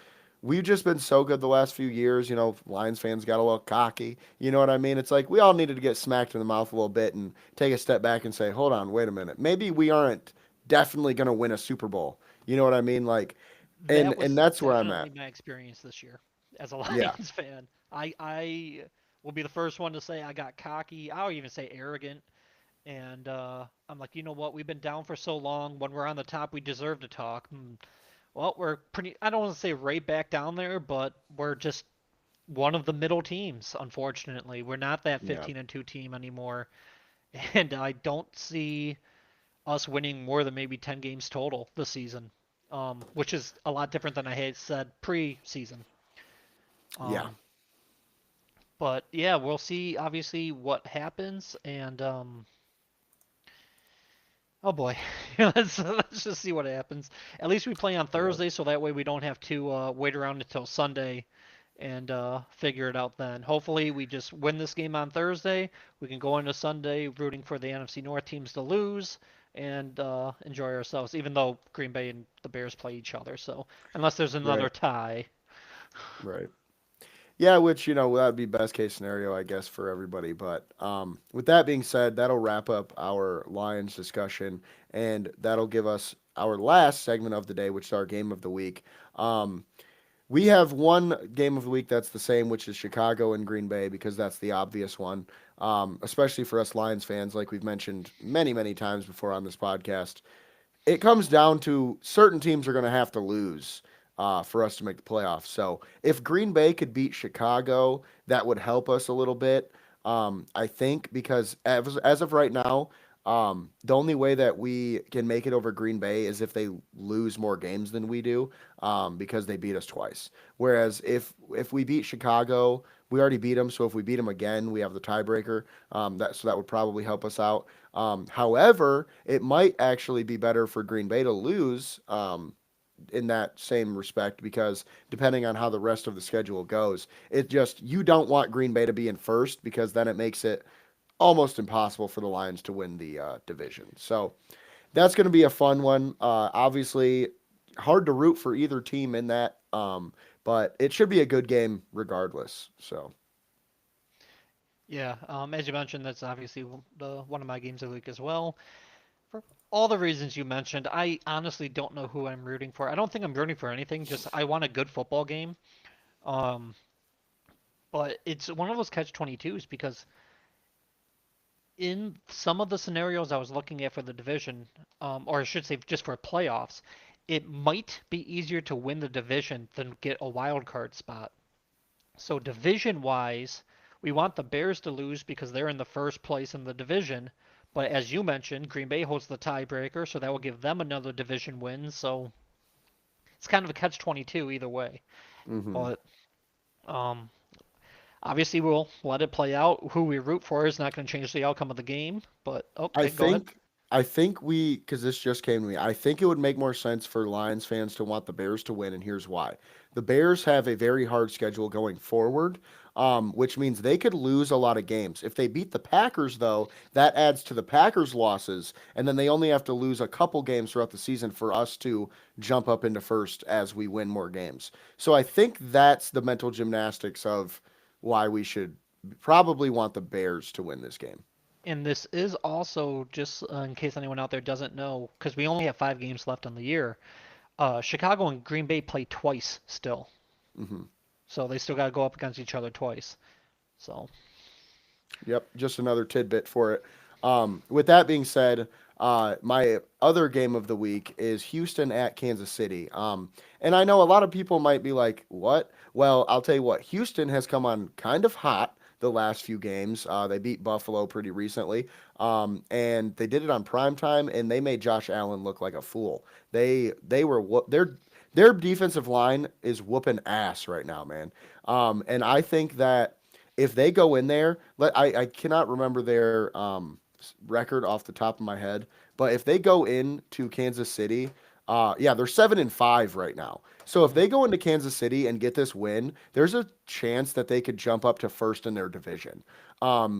we've just been so good the last few years. Lions fans got a little cocky. You know what I mean? It's like we all needed to get smacked in the mouth a little bit and take a step back and say, hold on, wait a minute. Maybe we aren't definitely going to win a Super Bowl. You know what I mean? Like, and That and was that's where I'm at. definitely my experience this year as a Yeah. Lions fan. I will be the first one to say I got cocky. I'll even say arrogant. And I'm like, you know what? We've been down for so long. When we're on the top, we deserve to talk. Well, we're pretty, I don't want to say right back down there, but we're just one of the middle teams, unfortunately. We're not that Yeah. 15-2 team anymore. And I don't see us winning more than maybe 10 games total this season, which is a lot different than I had said pre-season. Yeah. Um, but yeah, we'll see obviously what happens. And oh boy, let's just see what happens. At least we play on Yeah. Thursday, so that way we don't have to wait around until Sunday and figure it out then. Hopefully, we just win this game on Thursday. We can go into Sunday rooting for the NFC North teams to lose and enjoy ourselves, even though Green Bay and the Bears play each other. So unless there's another Right. tie, Right. Yeah, which, that'd be best case scenario, I guess, for everybody. But with that being said, that'll wrap up our Lions discussion, and that'll give us our last segment of the day, which is our game of the week. Um, We have one game of the week that's the same, which is Chicago and Green Bay, because that's the obvious one. Especially for us Lions fans, like we've mentioned many, many times before on this podcast. It comes down to certain teams are going to have to lose for us to make the playoffs. So if Green Bay could beat Chicago, that would help us a little bit. I think because as of right now, the only way that we can make it over Green Bay is if they lose more games than we do, because they beat us twice. Whereas if we beat Chicago, we already beat them. So if we beat them again, we have the tiebreaker. So that would probably help us out. However, it might actually be better for Green Bay to lose, in that same respect, because depending on how the rest of the schedule goes, it just you don't want Green Bay to be in first, because then it makes it almost impossible for the Lions to win the division. So that's going to be a fun one. Obviously, hard to root for either team in that, but it should be a good game regardless. So Yeah, as you mentioned, that's obviously the one of my games of the week as well. For all the reasons you mentioned, I honestly don't know who I'm rooting for. I don't think I'm rooting for anything. Just I want a good football game. Um, but it's one of those catch-22s because in some of the scenarios I was looking at for the division, or I should say just for playoffs, it might be easier to win the division than get a wild card spot. So division wise, we want the Bears to lose because they're in the first place in the division. But as you mentioned, Green Bay holds the tiebreaker, so that will give them another division win. So it's kind of a catch-22 either way. hmm But um, obviously, we'll let it play out. Who we root for is not going to change the outcome of the game. But I okay, go ahead. think I think because this just came to me, I think it would make more sense for Lions fans to want the Bears to win, and here's why. The Bears have a very hard schedule going forward, which means they could lose a lot of games. If they beat the Packers, though, that adds to the Packers' losses, and then they only have to lose a couple games throughout the season for us to jump up into first as we win more games. So I think that's the mental gymnastics of why we should probably want the Bears to win this game. And this is also just in case anyone out there doesn't know, because we only have 5 games left on the year. Chicago and Green Bay play twice still, hmm so they still got to go up against each other twice. So Yep, just another tidbit for it. With that being said, my other game of the week is Houston at Kansas City. And I know a lot of people might be like, "What?" Well, I'll tell you what. Houston has come on kind of hot the last few games. They beat Buffalo pretty recently, and they did it on prime time, and they made Josh Allen look like a fool. They were their defensive line is whooping ass right now, man. And I think that if they go in there, I cannot remember their record off the top of my head, but if they go into Kansas City, yeah, they're 7-5 right now. So if they go into Kansas City and get this win, there's a chance that they could jump up to first in their division,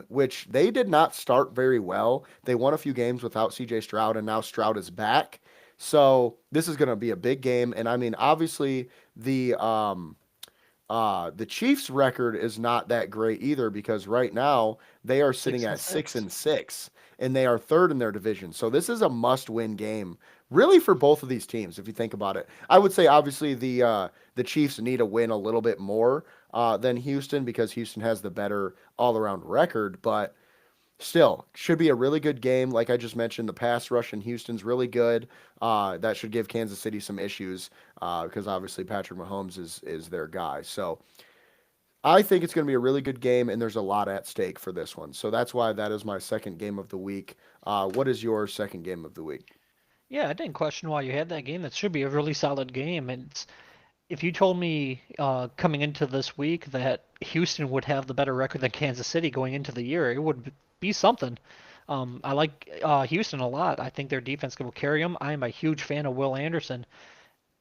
which they did not start very well. They won a few games without C.J. Stroud, and now Stroud is back. So this is going to be a big game, and I mean, obviously the Chiefs' record is not that great either, because right now they are sitting six and at six six. and six, and they are third in their division. So this is a must-win game, really, for both of these teams. If you think about it, I would say obviously the Chiefs need to win a little bit more than Houston, because Houston has the better all-around record, but still should be a really good game. Like I just mentioned, the pass rush in Houston's really good. That should give Kansas City some issues, because obviously Patrick Mahomes is their guy. So I think it's going to be a really good game, and there's a lot at stake for this one. So that's why that is my second game of the week. What is your second game of the week? Yeah, I didn't question why you had that game. That should be a really solid game. And if you told me coming into this week that Houston would have the better record than Kansas City going into the year, it would be something. I like Houston a lot. I think their defense will carry them. I am a huge fan of Will Anderson,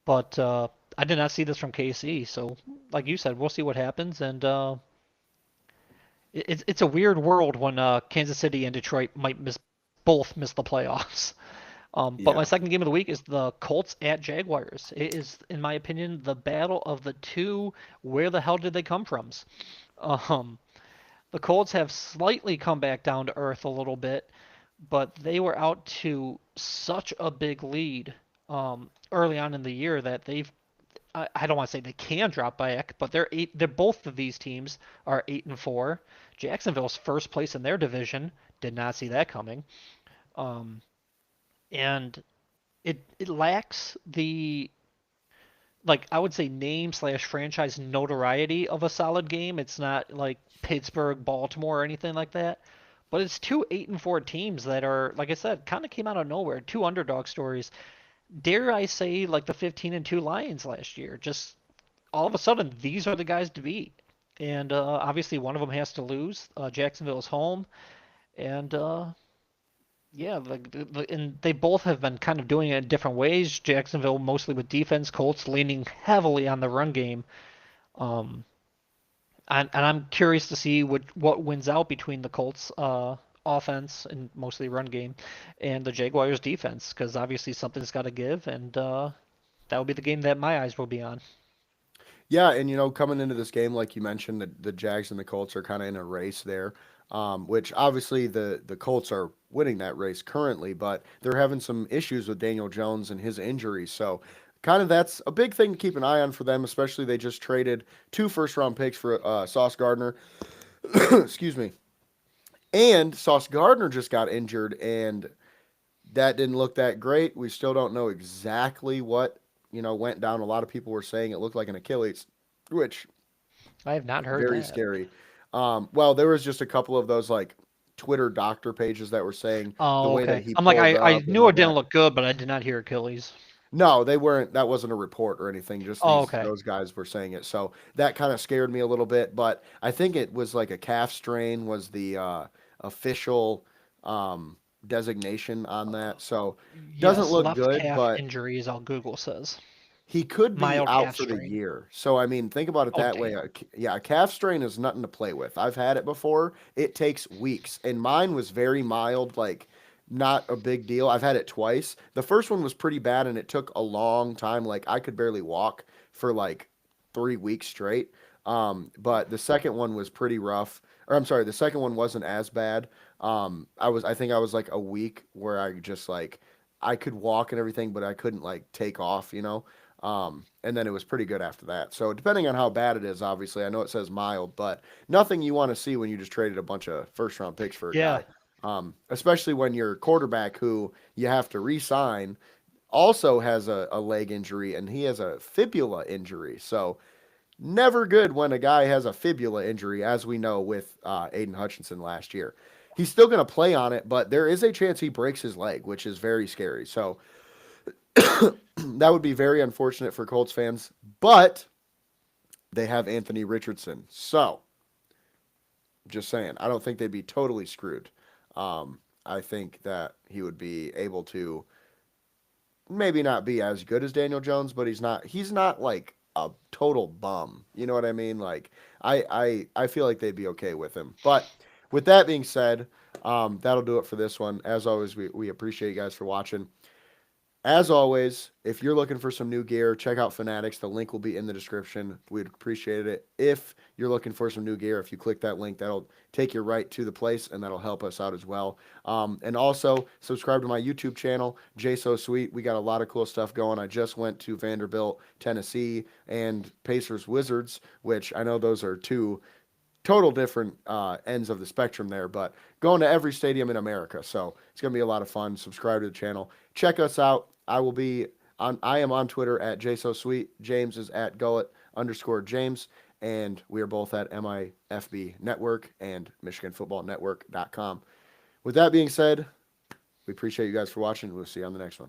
but I did not see this from KC. So, like you said, we'll see what happens. And it's a weird world when Kansas City and Detroit might both miss the playoffs. But my Yeah. second game of the week is the Colts at Jaguars. It is, in my opinion, the battle of the two. Where the hell did they come from? Um, the Colts have slightly come back down to earth a little bit, but they were out to such a big lead early on in the year that I don't want to say they can drop back, but they're eight. They're both of these teams are 8-4. Jacksonville's first place in their division. Did not see that coming. Um, and it lacks the, like, I would say, name slash franchise notoriety of a solid game. It's not like Pittsburgh, Baltimore, or anything like that. But it's two 8-4 teams that are, like I said, kind of came out of nowhere. Two underdog stories. Dare I say, like the 15-2 Lions last year. Just all of a sudden, these are the guys to beat. And obviously, one of them has to lose. Jacksonville's home, and yeah, and they both have been kind of doing it in different ways. Jacksonville mostly with defense, Colts leaning heavily on the run game. Um, and I'm curious to see what wins out between the Colts offense and mostly run game and the Jaguars defense, because obviously something's got to give, and that will be the game that my eyes will be on. Yeah, and coming into this game, like you mentioned, the Jags and the Colts are kind of in a race there, which obviously the Colts are winning that race currently, but they're having some issues with Daniel Jones and his injuries. So, kind of that's a big thing to keep an eye on for them, especially they just traded two first round picks for Sauce Gardner. Excuse me. And Sauce Gardner just got injured, and that didn't look that great. We still don't know exactly what went down. A lot of people were saying it looked like an Achilles, which I have not heard very that. scary. Well, there was just a couple of those like Twitter doctor pages that were saying the Oh, way that okay. he I'm like, pulled I up and knew all it didn't that. look good, but I did not hear Achilles. No, they weren't. That wasn't a report or anything. Just Oh, these okay. those guys were saying it. So that kind of scared me a little bit. But I think it was like a calf strain was the official designation on that. So doesn't Yes, look left good, calf but injury is all Google says. he could be Mild out calf for the strain. year. So I mean, think about it Oh, that way. damn. Yeah, a calf strain is nothing to play with. I've had it before. It takes weeks, and mine was very mild, like not a big deal. I've had it twice. The first one was pretty bad, and it took a long time. Like I could barely walk for like 3 weeks straight. But the second one was pretty rough. Or I'm sorry, the second one wasn't as bad. I think I was like a week where I just like I could walk and everything, but I couldn't like take off. And then it was pretty good after that. So depending on how bad it is, obviously, I know it says mild, but nothing you want to see when you just traded a bunch of first round picks for a Yeah. guy. Especially when your quarterback, who you have to re-sign, also has a leg injury and he has a fibula injury. So never good when a guy has a fibula injury, as we know with Aiden Hutchinson last year. He's still going to play on it, but there is a chance he breaks his leg, which is very scary. So that would be very unfortunate for Colts fans, but they have Anthony Richardson. So, just saying, I don't think they'd be totally screwed. I think that he would be able to maybe not be as good as Daniel Jones, but he's not like a total bum. You know what I mean? Like I feel like they'd be okay with him. But with that being said, that'll do it for this one. As always, we appreciate you guys for watching. As always, if you're looking for some new gear, check out Fanatics. The link will be in the description. We'd appreciate it. If you're looking for some new gear, if you click that link, that'll take you right to the place and that'll help us out as well. And also, subscribe to my YouTube channel, Jay So Sweet. We got a lot of cool stuff going. I just went to Vanderbilt, Tennessee, and Pacers Wizards, which I know those are two total different ends of the spectrum there, but going to every stadium in America. So it's going to be a lot of fun. Subscribe to the channel. Check us out. I am on Twitter at JSoSweet. James is at Gullet_James. And we are both at MIFB Network and MichiganFootballNetwork.com. With that being said, we appreciate you guys for watching. We'll see you on the next one.